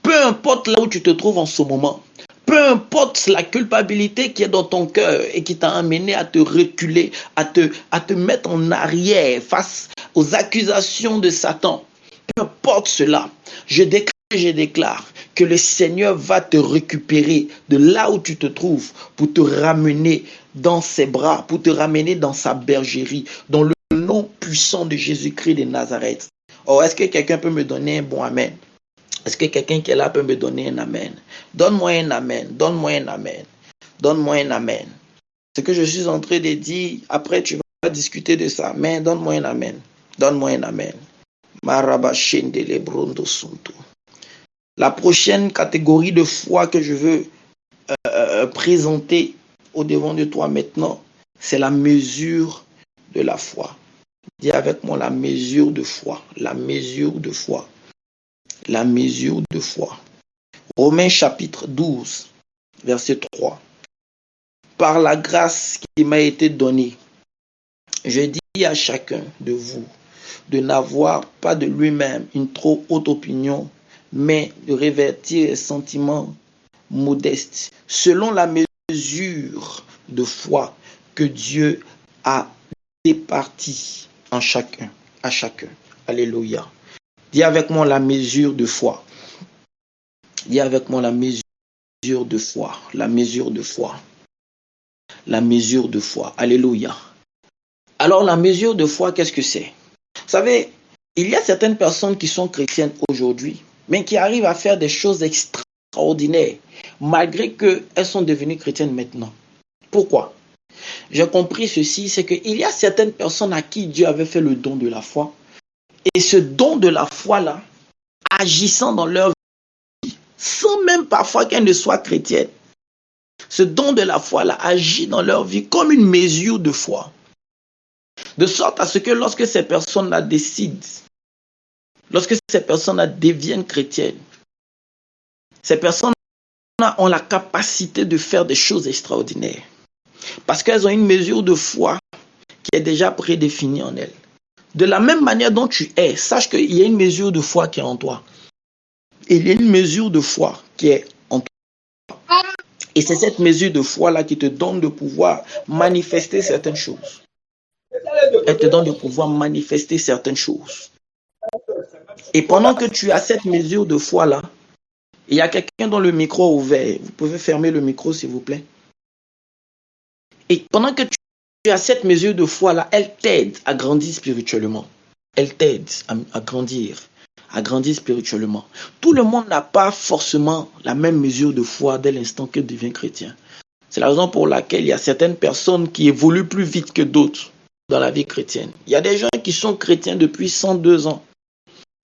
Peu importe là où tu te trouves en ce moment, peu importe la culpabilité qui est dans ton cœur et qui t'a amené à te reculer, à te mettre en arrière face aux accusations de Satan, peu importe cela, je déclare que le Seigneur va te récupérer de là où tu te trouves pour te ramener dans ses bras, pour te ramener dans sa bergerie, dans le nom puissant de Jésus-Christ de Nazareth. Oh, est-ce que quelqu'un peut me donner un bon amen? Est-ce que quelqu'un qui est là peut me donner un amen? Donne-moi un amen, donne-moi un amen, donne-moi un amen. Ce que je suis en train de dire, après tu vas discuter de ça, mais donne-moi un amen, donne-moi un amen. La prochaine catégorie de foi que je veux présenter au devant de toi maintenant, c'est la mesure de la foi. Dis avec moi la mesure de foi, la mesure de foi, la mesure de foi. Romains chapitre 12, verset 3. Par la grâce qui m'a été donnée, je dis à chacun de vous de n'avoir pas de lui-même une trop haute opinion, mais de revêtir les sentiments modestes, selon la mesure de foi que Dieu a départie en chacun, à chacun. Alléluia. Dis avec moi la mesure de foi. Dis avec moi la mesure de foi, la mesure de foi, la mesure de foi. Alléluia. Alors la mesure de foi, qu'est-ce que c'est? Vous savez, il y a certaines personnes qui sont chrétiennes aujourd'hui, mais qui arrivent à faire des choses extraordinaires, malgré qu'elles sont devenues chrétiennes maintenant. Pourquoi? J'ai compris ceci, c'est qu'il y a certaines personnes à qui Dieu avait fait le don de la foi, et ce don de la foi-là, agissant dans leur vie, sans même parfois qu'elles ne soient chrétiennes, ce don de la foi-là agit dans leur vie comme une mesure de foi. De sorte à ce que lorsque ces personnes-là décident, lorsque ces personnes-là deviennent chrétiennes, ces personnes-là ont la capacité de faire des choses extraordinaires. Parce qu'elles ont une mesure de foi qui est déjà prédéfinie en elles. De la même manière dont tu es, sache qu'il y a une mesure de foi qui est en toi. Et il y a une mesure de foi qui est en toi. Et c'est cette mesure de foi-là qui te donne de pouvoir manifester certaines choses. Elle te donne de pouvoir manifester certaines choses. Et pendant que tu as cette mesure de foi-là, il y a quelqu'un dont le micro est ouvert. Vous pouvez fermer le micro, s'il vous plaît. Et pendant que tu as cette mesure de foi-là, elle t'aide à grandir spirituellement. Elle t'aide à grandir spirituellement. Tout le monde n'a pas forcément la même mesure de foi dès l'instant qu'il devient chrétien. C'est la raison pour laquelle il y a certaines personnes qui évoluent plus vite que d'autres dans la vie chrétienne. Il y a des gens qui sont chrétiens depuis 102 ans.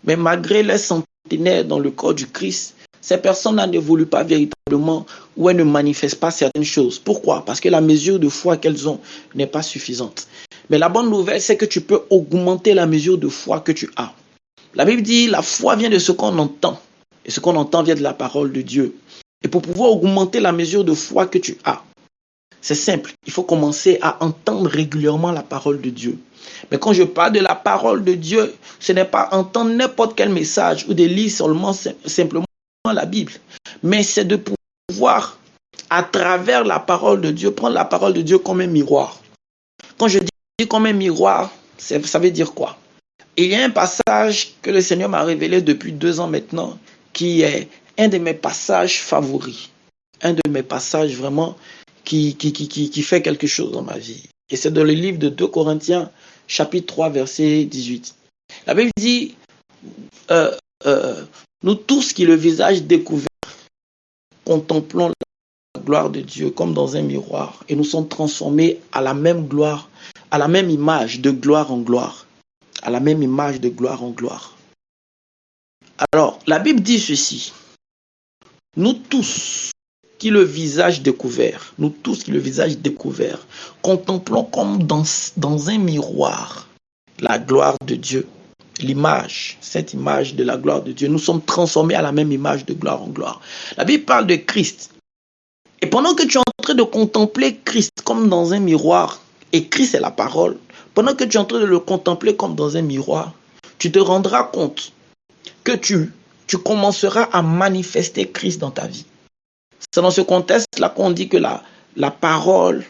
Mais malgré les centenaires dans le corps du Christ, ces personnes-là n'évoluent pas véritablement ou elles ne manifestent pas certaines choses. Pourquoi? Parce que la mesure de foi qu'elles ont n'est pas suffisante. Mais la bonne nouvelle, c'est que tu peux augmenter la mesure de foi que tu as. La Bible dit, la foi vient de ce qu'on entend. Et ce qu'on entend vient de la parole de Dieu. Et pour pouvoir augmenter la mesure de foi que tu as, c'est simple. Il faut commencer à entendre régulièrement la parole de Dieu. Mais quand je parle de la parole de Dieu, ce n'est pas entendre n'importe quel message ou de lire simplement la Bible. Mais c'est de pouvoir, à travers la parole de Dieu, prendre la parole de Dieu comme un miroir. Quand je dis comme un miroir, ça veut dire quoi? Il y a un passage que le Seigneur m'a révélé depuis 2 ans maintenant, qui est un de mes passages favoris. Un de mes passages vraiment qui fait quelque chose dans ma vie. Et c'est dans le livre de 2 Corinthiens, chapitre 3, verset 18. La Bible dit, nous tous qui le visage découvert, contemplons la gloire de Dieu comme dans un miroir, et nous sommes transformés à la même gloire à la même image de gloire en gloire. À la même image de gloire en gloire. Alors, la Bible dit ceci. Nous tous qui le visage découvert, contemplons comme dans un miroir la gloire de Dieu. L'image, cette image de la gloire de Dieu. Nous sommes transformés à la même image de gloire en gloire. La Bible parle de Christ. Et pendant que tu es en train de contempler Christ comme dans un miroir, et Christ est la parole, pendant que tu es en train de le contempler comme dans un miroir, tu te rendras compte que tu commenceras à manifester Christ dans ta vie. C'est dans ce contexte-là qu'on dit que la parole,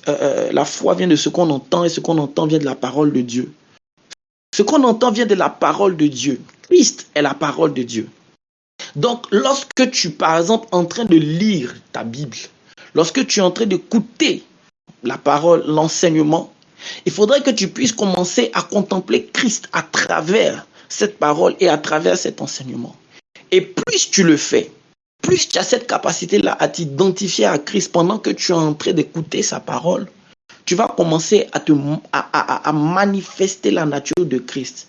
la foi vient de ce qu'on entend et ce qu'on entend vient de la parole de Dieu. Ce qu'on entend vient de la parole de Dieu. Christ est la parole de Dieu. Donc, lorsque tu es, par exemple, en train de lire ta Bible, lorsque tu es en train d'écouter la parole, l'enseignement, il faudrait que tu puisses commencer à contempler Christ à travers cette parole et à travers cet enseignement. Et plus tu le fais, plus tu as cette capacité-là à t'identifier à Christ pendant que tu es en train d'écouter sa parole, tu vas commencer à manifester la nature de Christ.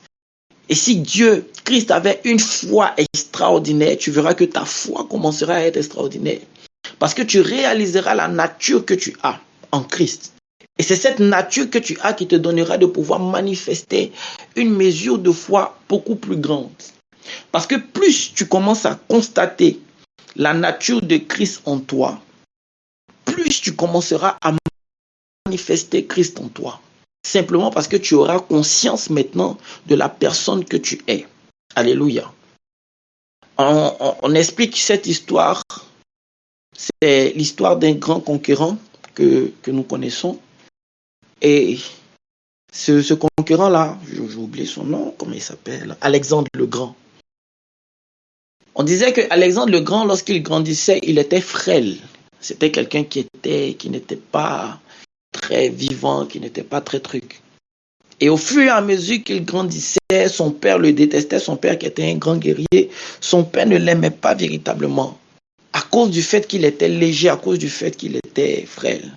Et si Christ avait une foi extraordinaire, tu verras que ta foi commencera à être extraordinaire. Parce que tu réaliseras la nature que tu as en Christ. Et c'est cette nature que tu as qui te donnera de pouvoir manifester une mesure de foi beaucoup plus grande. Parce que plus tu commences à constater la nature de Christ en toi, plus tu commenceras à manifester Christ en toi. Simplement parce que tu auras conscience maintenant de la personne que tu es. Alléluia. On explique cette histoire. C'est l'histoire d'un grand conquérant que nous connaissons. Et ce conquérant-là, j'ai oublié son nom, comment il s'appelle? Alexandre le Grand. On disait que Alexandre le Grand, lorsqu'il grandissait, il était frêle. C'était quelqu'un qui n'était pas très vivant, qui n'était pas très truc. Et au fur et à mesure qu'il grandissait, son père le détestait, son père qui était un grand guerrier, son père ne l'aimait pas véritablement, à cause du fait qu'il était léger, à cause du fait qu'il était frêle.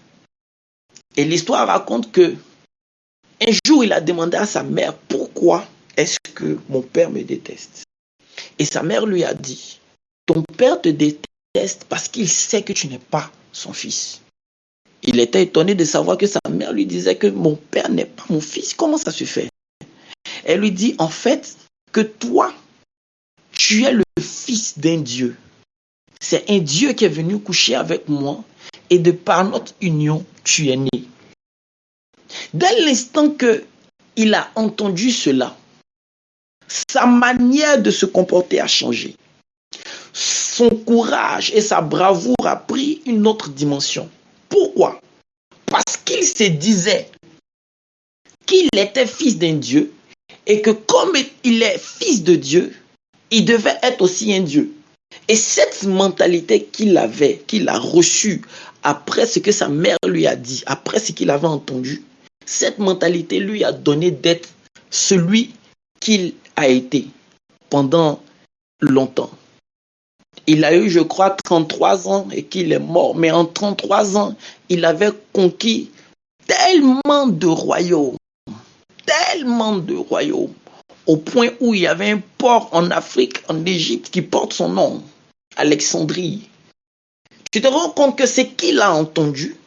Et l'histoire raconte que un jour, il a demandé à sa mère, pourquoi est-ce que mon père me déteste? Et sa mère lui a dit, ton père te déteste parce qu'il sait que tu n'es pas son fils. Il était étonné de savoir que sa mère lui disait que mon père n'est pas mon fils. Comment ça se fait? Elle lui dit en fait que toi, tu es le fils d'un Dieu. C'est un Dieu qui est venu coucher avec moi et de par notre union, tu es né. Dès l'instant qu'il a entendu cela, sa manière de se comporter a changé. Son courage et sa bravoure a pris une autre dimension. Pourquoi? Parce qu'il se disait qu'il était fils d'un Dieu et que comme il est fils de Dieu, il devait être aussi un Dieu. Et cette mentalité qu'il avait, qu'il a reçue après ce que sa mère lui a dit, après ce qu'il avait entendu, cette mentalité lui a donné d'être celui qu'il a été pendant longtemps. Il a eu, je crois, 33 ans et qu'il est mort. Mais en 33 ans, il avait conquis tellement de royaumes, au point où il y avait un port en Afrique, en Égypte, qui porte son nom, Alexandrie. Tu te rends compte que ce qu'il a entendu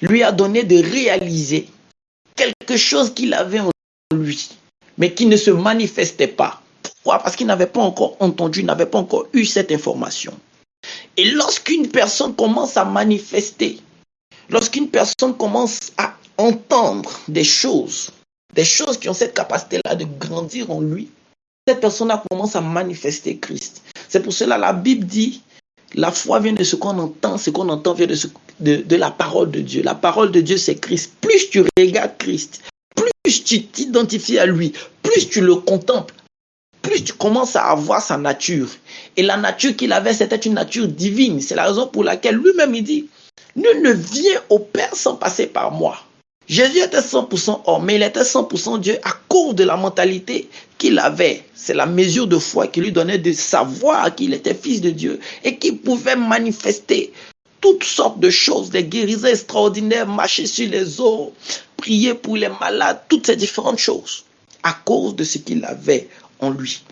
lui a donné de réaliser quelque chose qu'il avait en lui, mais qui ne se manifestait pas. Pourquoi? Parce qu'il n'avait pas encore entendu, il n'avait pas encore eu cette information. Et lorsqu'une personne commence à manifester, lorsqu'une personne commence à entendre des choses qui ont cette capacité-là de grandir en lui, cette personne-là commence à manifester Christ. C'est pour cela que la Bible dit, la foi vient de ce qu'on entend vient de la parole de Dieu. La parole de Dieu, c'est Christ. Plus tu regardes Christ, plus tu t'identifies à lui, plus tu le contemples, plus tu commences à avoir sa nature. Et la nature qu'il avait, c'était une nature divine. C'est la raison pour laquelle lui-même, il dit, nul ne vient au Père sans passer par moi. Jésus était 100% homme, mais il était 100% Dieu à cause de la mentalité qu'il avait. C'est la mesure de foi qui lui donnait de savoir qu'il était fils de Dieu et qu'il pouvait manifester toutes sortes de choses, des guérisons extraordinaires, marcher sur les eaux, prier pour les malades, toutes ces différentes choses, à cause de ce qu'il avait en lui.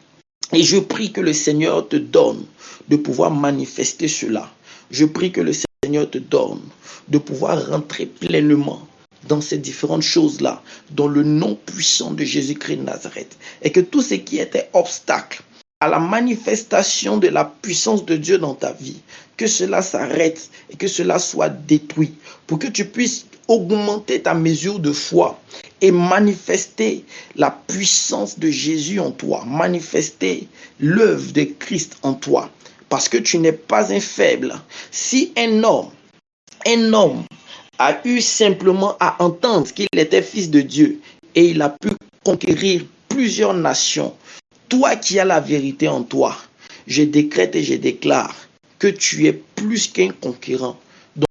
Et je prie que le Seigneur te donne de pouvoir manifester cela. Je prie que le Seigneur te donne de pouvoir rentrer pleinement dans ces différentes choses-là, dans le nom puissant de Jésus-Christ de Nazareth. Et que tout ce qui était obstacle à la manifestation de la puissance de Dieu dans ta vie, que cela s'arrête et que cela soit détruit, pour que tu puisses augmenter ta mesure de foi et manifester la puissance de Jésus en toi, manifester l'œuvre de Christ en toi, parce que tu n'es pas un faible. Si un homme a eu simplement à entendre qu'il était fils de Dieu et il a pu conquérir plusieurs nations, toi qui as la vérité en toi, je décrète et je déclare que tu es plus qu'un conquérant.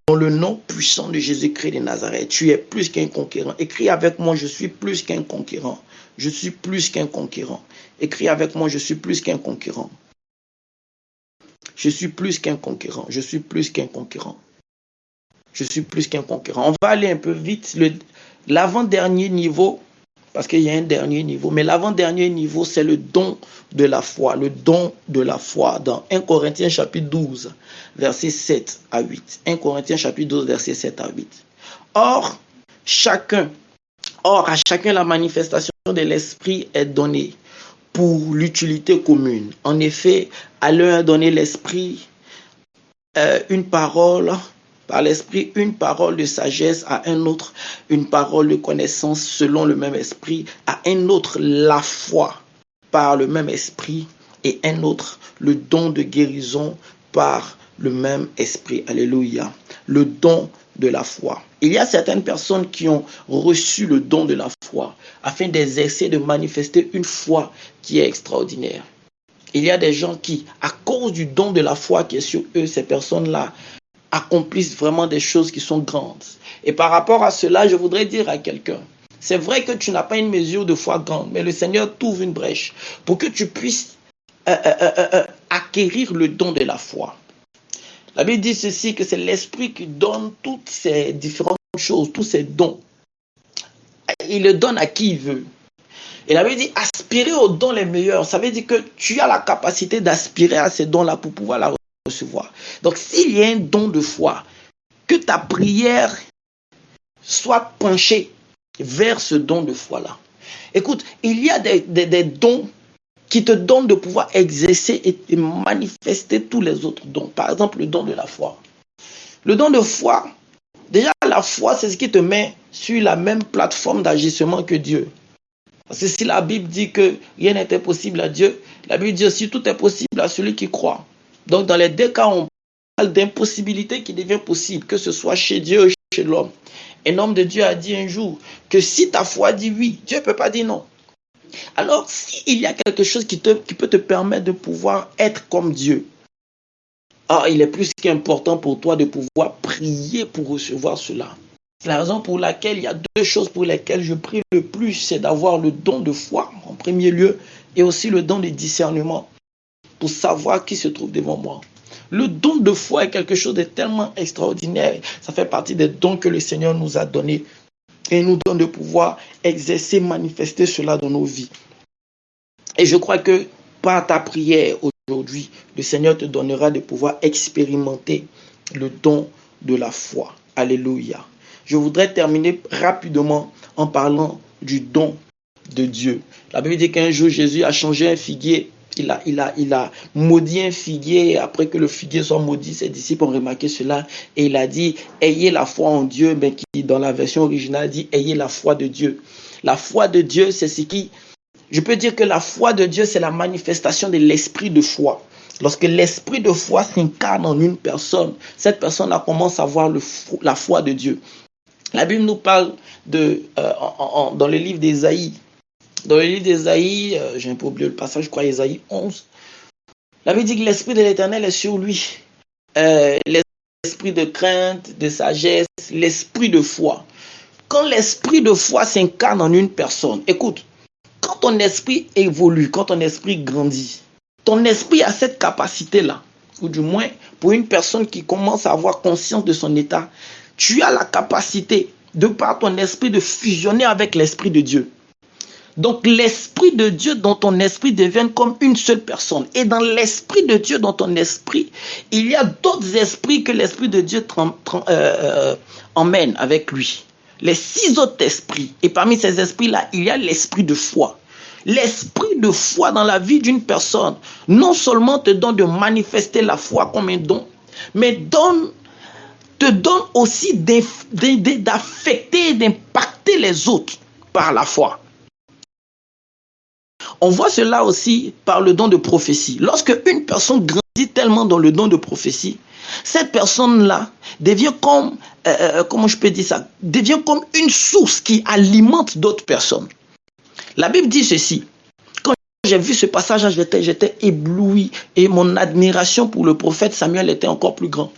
Dans le nom puissant de Jésus-Christ de Nazareth, tu es plus qu'un conquérant. Écris avec moi, je suis plus qu'un conquérant. Je suis plus qu'un conquérant. Écris avec moi, je suis plus qu'un conquérant. Je suis plus qu'un conquérant. Je suis plus qu'un conquérant. Je suis plus qu'un conquérant. On va aller un peu vite. L'avant-dernier niveau, parce qu'il y a un dernier niveau, mais l'avant-dernier niveau, c'est le don de la foi. Le don de la foi dans 1 Corinthiens chapitre 12, versets 7 à 8. 1 Corinthiens chapitre 12, versets 7 à 8. Or, à chacun la manifestation de l'Esprit est donnée pour l'utilité commune. En effet, à l'un est donné l'Esprit une parole, par l'Esprit, une parole de sagesse, à un autre, une parole de connaissance selon le même Esprit, à un autre, la foi par le même Esprit, et un autre, le don de guérison par le même Esprit. Alléluia. Le don de la foi. Il y a certaines personnes qui ont reçu le don de la foi afin d'exercer, de manifester une foi qui est extraordinaire. Il y a des gens qui, à cause du don de la foi qui est sur eux, ces personnes-là accomplissent vraiment des choses qui sont grandes. Et par rapport à cela, je voudrais dire à quelqu'un, c'est vrai que tu n'as pas une mesure de foi grande, mais le Seigneur t'ouvre une brèche pour que tu puisses acquérir le don de la foi. La Bible dit ceci, que c'est l'Esprit qui donne toutes ces différentes choses, tous ces dons. Il le donne à qui il veut. Et la Bible dit aspirer aux dons les meilleurs. Ça veut dire que tu as la capacité d'aspirer à ces dons-là pour pouvoir la recevoir. Donc, s'il y a un don de foi, que ta prière soit penchée vers ce don de foi-là. Écoute, il y a des dons qui te donnent de pouvoir exercer et manifester tous les autres dons. Par exemple, le don de la foi. Le don de foi, déjà la foi, c'est ce qui te met sur la même plateforme d'agissement que Dieu. Parce que si la Bible dit que rien n'était possible à Dieu, la Bible dit aussi tout est possible à celui qui croit. Donc dans les deux cas, on parle d'impossibilité qui devient possible, que ce soit chez Dieu ou chez l'homme. Un homme de Dieu a dit un jour que si ta foi dit oui, Dieu ne peut pas dire non. Alors s'il y a quelque chose qui peut te permettre de pouvoir être comme Dieu, il est plus qu'important pour toi de pouvoir prier pour recevoir cela. C'est la raison pour laquelle il y a deux choses pour lesquelles je prie le plus, c'est d'avoir le don de foi en premier lieu et aussi le don de discernement pour savoir qui se trouve devant moi. Le don de foi est quelque chose de tellement extraordinaire. Ça fait partie des dons que le Seigneur nous a donnés et nous donne de pouvoir exercer, manifester cela dans nos vies. Et je crois que par ta prière aujourd'hui, le Seigneur te donnera de pouvoir expérimenter le don de la foi. Alléluia. Je voudrais terminer rapidement en parlant du don de Dieu. La Bible dit qu'un jour, Jésus a changé un figuier. Il a maudit un figuier. Et après que le figuier soit maudit, ses disciples ont remarqué cela. Et il a dit, ayez la foi en Dieu, mais qui dans la version originale dit, ayez la foi de Dieu. La foi de Dieu, c'est ce qui... Je peux dire que la foi de Dieu, c'est la manifestation de l'esprit de foi. Lorsque l'esprit de foi s'incarne en une personne, cette personne commence à voir la foi de Dieu. La Bible nous parle dans le livre d'Ésaïe. Dans le livre d'Ésaïe, j'ai un peu oublié le passage, je crois Ésaïe 11. La Bible dit que l'esprit de l'Éternel est sur lui. L'esprit de crainte, de sagesse, l'esprit de foi. Quand l'esprit de foi s'incarne en une personne, écoute, quand ton esprit évolue, quand ton esprit grandit, ton esprit a cette capacité-là, ou du moins pour une personne qui commence à avoir conscience de son état, tu as la capacité de par ton esprit, de fusionner avec l'esprit de Dieu. Donc l'esprit de Dieu dans ton esprit devient comme une seule personne. Et dans l'esprit de Dieu dans ton esprit, il y a d'autres esprits que l'esprit de Dieu emmène avec lui. Les 6 autres esprits. Et parmi ces esprits-là, il y a l'esprit de foi. L'esprit de foi dans la vie d'une personne, non seulement te donne de manifester la foi comme un don, mais te donne aussi d'affecter et d'impacter les autres par la foi. On voit cela aussi par le don de prophétie. Lorsque une personne grandit tellement dans le don de prophétie, cette personne-là devient comme, comment je peux dire ça, devient comme une source qui alimente d'autres personnes. La Bible dit ceci. Quand j'ai vu ce passage, j'étais ébloui et mon admiration pour le prophète Samuel était encore plus grande.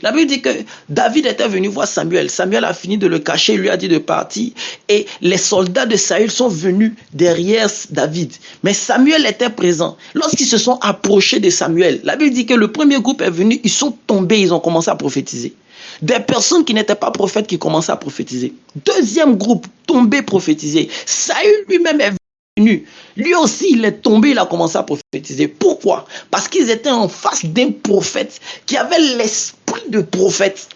La Bible dit que David était venu voir Samuel. Samuel a fini de le cacher, il lui a dit de partir. Et les soldats de Saül sont venus derrière David. Mais Samuel était présent. Lorsqu'ils se sont approchés de Samuel, la Bible dit que le premier groupe est venu, ils sont tombés, ils ont commencé à prophétiser. Des personnes qui n'étaient pas prophètes qui commençaient à prophétiser. Deuxième groupe, tombé, prophétiser. Saül lui-même est venu. Lui aussi, il est tombé, il a commencé à prophétiser. Pourquoi? Parce qu'ils étaient en face d'un prophète qui avait l'esprit de prophète.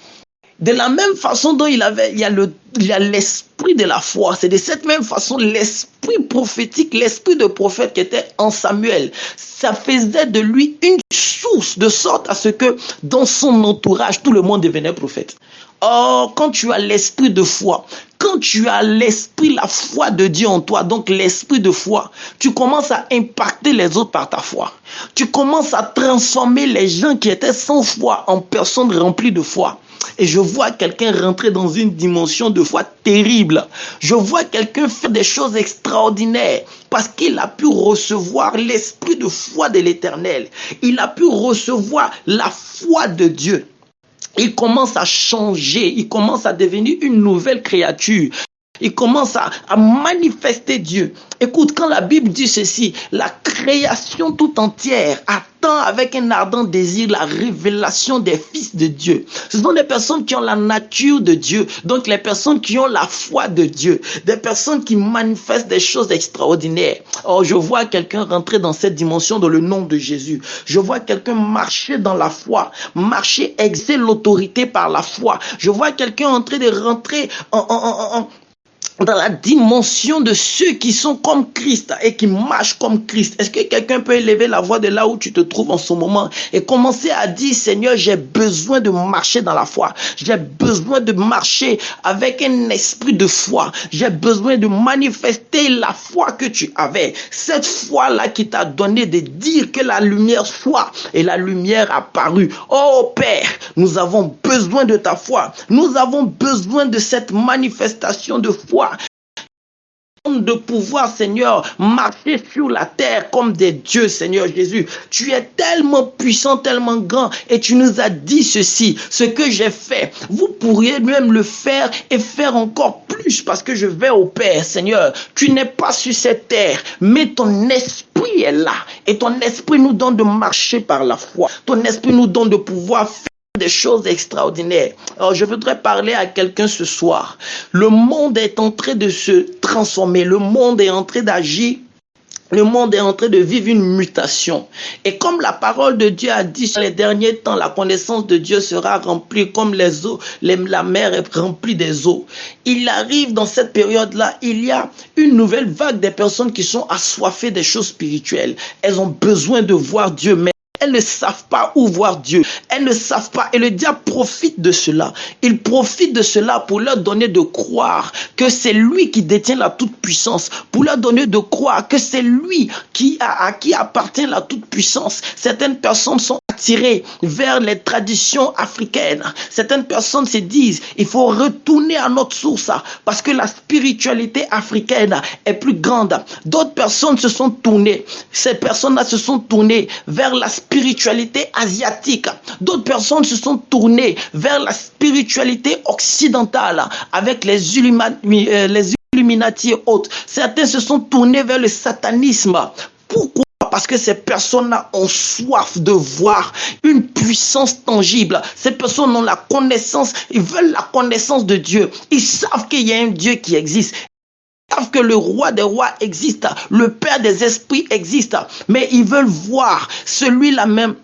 De la même façon dont il y a l'esprit de la foi, c'est de cette même façon l'esprit prophétique, l'esprit de prophète qui était en Samuel. Ça faisait de lui une source de sorte à ce que dans son entourage, tout le monde devenait prophète. Or, quand tu as l'esprit de foi, quand tu as l'esprit, la foi de Dieu en toi, donc l'esprit de foi, tu commences à impacter les autres par ta foi. Tu commences à transformer les gens qui étaient sans foi en personnes remplies de foi. Et je vois quelqu'un rentrer dans une dimension de foi terrible. Je vois quelqu'un faire des choses extraordinaires parce qu'il a pu recevoir l'esprit de foi de l'Éternel. Il a pu recevoir la foi de Dieu. Il commence à changer, il commence à devenir une nouvelle créature. Il commence à manifester Dieu. Écoute, quand la Bible dit ceci, la création tout entière attend avec un ardent désir la révélation des fils de Dieu. Ce sont des personnes qui ont la nature de Dieu, donc les personnes qui ont la foi de Dieu, des personnes qui manifestent des choses extraordinaires. Oh, je vois quelqu'un rentrer dans cette dimension dans le nom de Jésus. Je vois quelqu'un marcher dans la foi, marcher, exercer l'autorité par la foi. Je vois quelqu'un en train de rentrer dans la dimension de ceux qui sont comme Christ et qui marchent comme Christ. Est-ce que quelqu'un peut élever la voix de là où tu te trouves en ce moment et commencer à dire, Seigneur, j'ai besoin de marcher dans la foi. J'ai besoin de marcher avec un esprit de foi. J'ai besoin de manifester la foi que tu avais. Cette foi-là qui t'a donné de dire que la lumière soit et la lumière a paru. Oh Père, nous avons besoin de ta foi. Nous avons besoin de cette manifestation de foi. De pouvoir, Seigneur, marcher sur la terre comme des dieux, Seigneur Jésus. Tu es tellement puissant, tellement grand, et tu nous as dit ceci, ce que j'ai fait, vous pourriez même le faire et faire encore plus, parce que je vais au Père, Seigneur. Tu n'es pas sur cette terre, mais ton esprit est là, et ton esprit nous donne de marcher par la foi. Ton esprit nous donne de pouvoir faire des choses extraordinaires. Alors, je voudrais parler à quelqu'un ce soir. Le monde est en train de se transformer. Le monde est en train d'agir. Le monde est en train de vivre une mutation. Et comme la parole de Dieu a dit, dans les derniers temps, la connaissance de Dieu sera remplie comme les eaux, la mer est remplie des eaux. Il arrive dans cette période-là, il y a une nouvelle vague des personnes qui sont assoiffées des choses spirituelles. Elles ont besoin de voir Dieu, mais elles ne savent pas où voir Dieu. Elles ne savent pas. Et le diable profite de cela. Il profite de cela pour leur donner de croire que c'est lui qui détient la toute-puissance. Pour leur donner de croire que c'est lui à qui appartient la toute-puissance. Certaines personnes sont attirées vers les traditions africaines. Certaines personnes se disent, il faut retourner à notre source parce que la spiritualité africaine est plus grande. D'autres personnes se sont tournées. Ces personnes-là se sont tournées vers la spiritualité asiatique. D'autres personnes se sont tournées vers la spiritualité occidentale avec les Illuminati et autres. Certains se sont tournés vers le satanisme. Pourquoi? Parce que ces personnes-là ont soif de voir une puissance tangible. Ces personnes ont la connaissance, ils veulent la connaissance de Dieu. Ils savent qu'il y a un Dieu qui existe. Ils savent que le roi des rois existe, le Père des esprits existe. Mais ils veulent voir celui-là même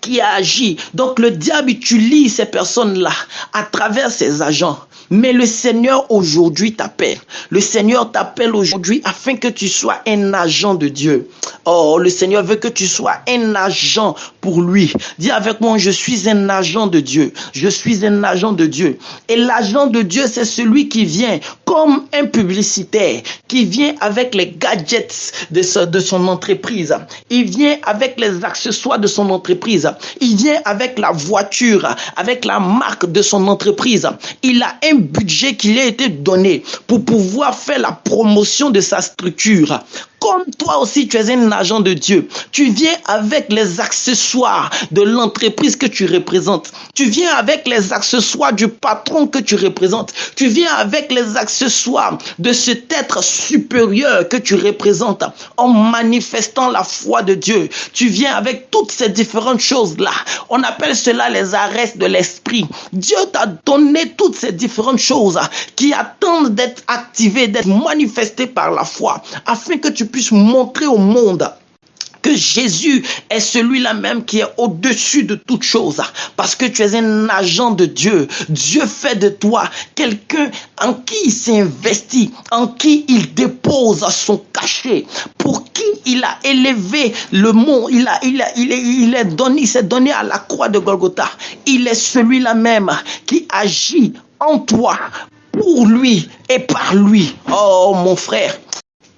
qui a agi. Donc le diable utilise ces personnes-là à travers ses agents. Mais le Seigneur aujourd'hui t'appelle. Le Seigneur t'appelle aujourd'hui afin que tu sois un agent de Dieu. Oh, le Seigneur veut que tu sois un agent pour lui. Dis avec moi, je suis un agent de Dieu. Je suis un agent de Dieu. Et l'agent de Dieu, c'est celui qui vient comme un publicitaire, qui vient avec les gadgets de son entreprise. Il vient avec les accessoires de son entreprise. Il vient avec la voiture, avec la marque de son entreprise. Il a un budget qui lui a été donné pour pouvoir faire la promotion de sa structure. Comme toi aussi, tu es un agent de Dieu. Tu viens avec les accessoires de l'entreprise que tu représentes. Tu viens avec les accessoires du patron que tu représentes. Tu viens avec les accessoires de cet être supérieur que tu représentes en manifestant la foi de Dieu. Tu viens avec toutes ces différentes choses-là. On appelle cela les arrêts de l'esprit. Dieu t'a donné toutes ces différentes choses qui attendent d'être activées, d'être manifestées par la foi, afin que tu puisses montrer au monde que Jésus est celui-là même qui est au-dessus de toute chose. Parce que tu es un agent de Dieu. Dieu fait de toi quelqu'un en qui il s'est investi, en qui il dépose son cachet, pour qui il a élevé le monde. Il s'est donné à la croix de Golgotha. Il est celui-là même qui agit en toi, pour lui et par lui. Oh mon frère,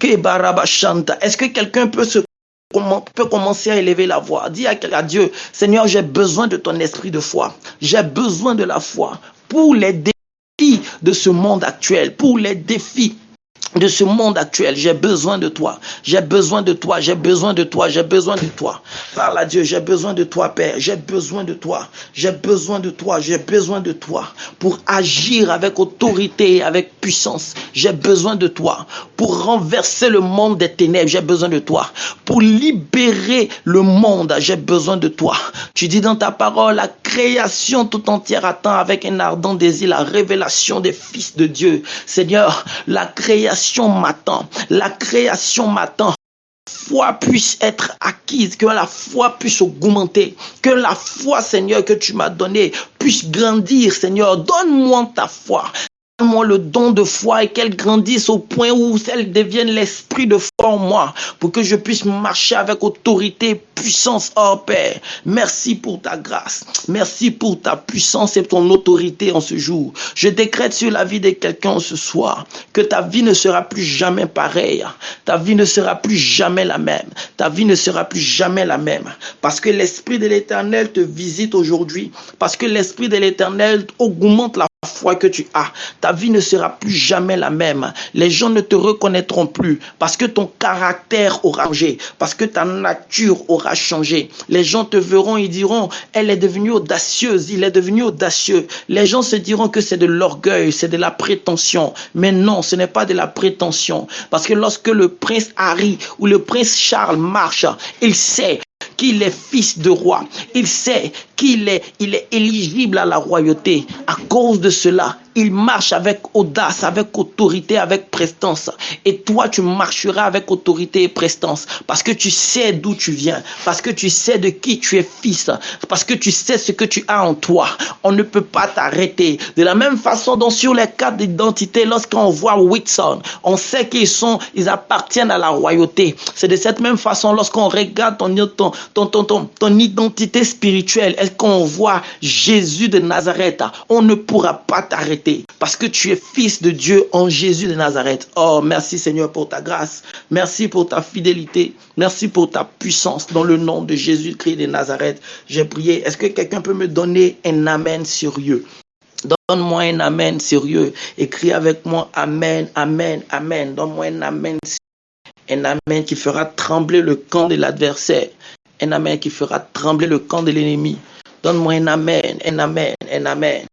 est-ce que quelqu'un peut commencer à élever la voix? Dis à Dieu, Seigneur, j'ai besoin de ton esprit de foi. J'ai besoin de la foi pour les défis de ce monde actuel, pour les défis de ce monde actuel. J'ai besoin de toi. J'ai besoin de toi. J'ai besoin de toi. J'ai besoin de toi. Parle à Dieu. J'ai besoin de toi, Père. J'ai besoin de toi. J'ai besoin de toi. J'ai besoin de toi pour agir avec autorité et avec puissance. J'ai besoin de toi pour renverser le monde des ténèbres. J'ai besoin de toi pour libérer le monde. J'ai besoin de toi. Tu dis dans ta parole, la création tout entière attend avec un ardent désir la révélation des fils de Dieu. Seigneur, la création m'attend. La création m'attend. Foi puisse être acquise, que la foi puisse augmenter, que la foi, Seigneur, que tu m'as donnée puisse grandir, Seigneur. Donne-moi ta foi. Donne-moi le don de foi et qu'elle grandisse au point où elle devienne l'esprit de foi en moi pour que je puisse marcher avec autorité et puissance. Oh Père, merci pour ta grâce. Merci pour ta puissance et ton autorité en ce jour. Je décrète sur la vie de quelqu'un ce soir que ta vie ne sera plus jamais pareille. Ta vie ne sera plus jamais la même. Ta vie ne sera plus jamais la même. Parce que l'Esprit de l'Éternel te visite aujourd'hui. Parce que l'Esprit de l'Éternel augmente la foi que tu as. Ta vie ne sera plus jamais la même. Les gens ne te reconnaîtront plus parce que ton caractère aura changé, parce que ta nature aura changé. Les gens te verront, ils diront, elle est devenue audacieuse, il est devenu audacieux. Les gens se diront que c'est de l'orgueil, c'est de la prétention. Mais non, ce n'est pas de la prétention. Parce que lorsque le prince Harry ou le prince Charles marche, il sait qu'il est fils de roi. Il sait qu'il est éligible à la royauté. À cause de cela, il marche avec audace, avec autorité, avec prestance. Et toi, tu marcheras avec autorité et prestance parce que tu sais d'où tu viens, parce que tu sais de qui tu es fils, parce que tu sais ce que tu as en toi. On ne peut pas t'arrêter. De la même façon dont sur les cartes d'identité, lorsqu'on voit Whitson, on sait ils appartiennent à la royauté. C'est de cette même façon lorsqu'on regarde ton identité spirituelle, est-ce qu'on voit Jésus de Nazareth, on ne pourra pas t'arrêter parce que tu es fils de Dieu en Jésus de Nazareth. Oh, merci Seigneur pour ta grâce. Merci pour ta fidélité. Merci pour ta puissance dans le nom de Jésus-Christ de Nazareth. J'ai prié. Est-ce que quelqu'un peut me donner un amen sérieux? Donne-moi un amen sérieux. Écris avec moi amen, amen, amen. Donne-moi un amen. Un amen qui fera trembler le camp de l'adversaire. Un amen qui fera trembler le camp de l'ennemi. Donne-moi un amen, un amen, un amen.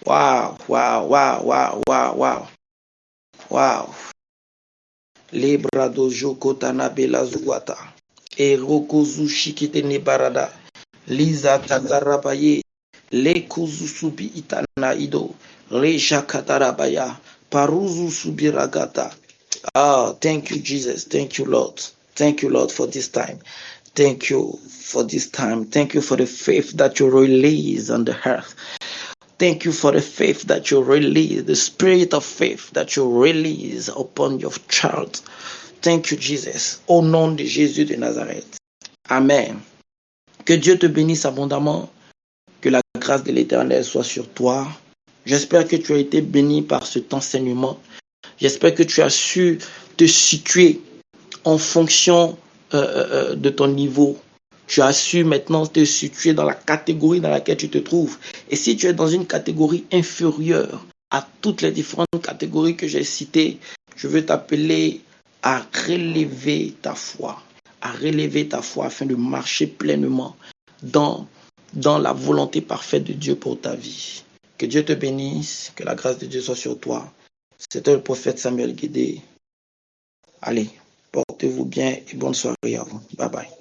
Wow, wow, wow, wow, wow, wow. Wow. Libra dojo kotana bela zuwata. Erokozushi kitene barada. Liza tazarabaye. Le kuzusubi itana ido. Le shakatarabaya. Paruzu subiragata. Ah, thank you, Jesus. Thank you, Lord. Thank you, Lord, for this time. Thank you for this time. Thank you for the faith that you release on the earth. Thank you for the faith that you release, the spirit of faith that you release upon your child. Thank you, Jesus. Au nom de Jésus de Nazareth. Amen. Que Dieu te bénisse abondamment. Que la grâce de l'Éternel soit sur toi. J'espère que tu as été béni par cet enseignement. J'espère que tu as su te situer en fonction de ton niveau. Tu as su maintenant te situer dans la catégorie dans laquelle tu te trouves. Et si tu es dans une catégorie inférieure à toutes les différentes catégories que j'ai citées, je veux t'appeler à relever ta foi. À relever ta foi afin de marcher pleinement dans la volonté parfaite de Dieu pour ta vie. Que Dieu te bénisse, que la grâce de Dieu soit sur toi. C'était le prophète Samuel Guédé. Allez, portez-vous bien et bonne soirée à vous. Bye bye.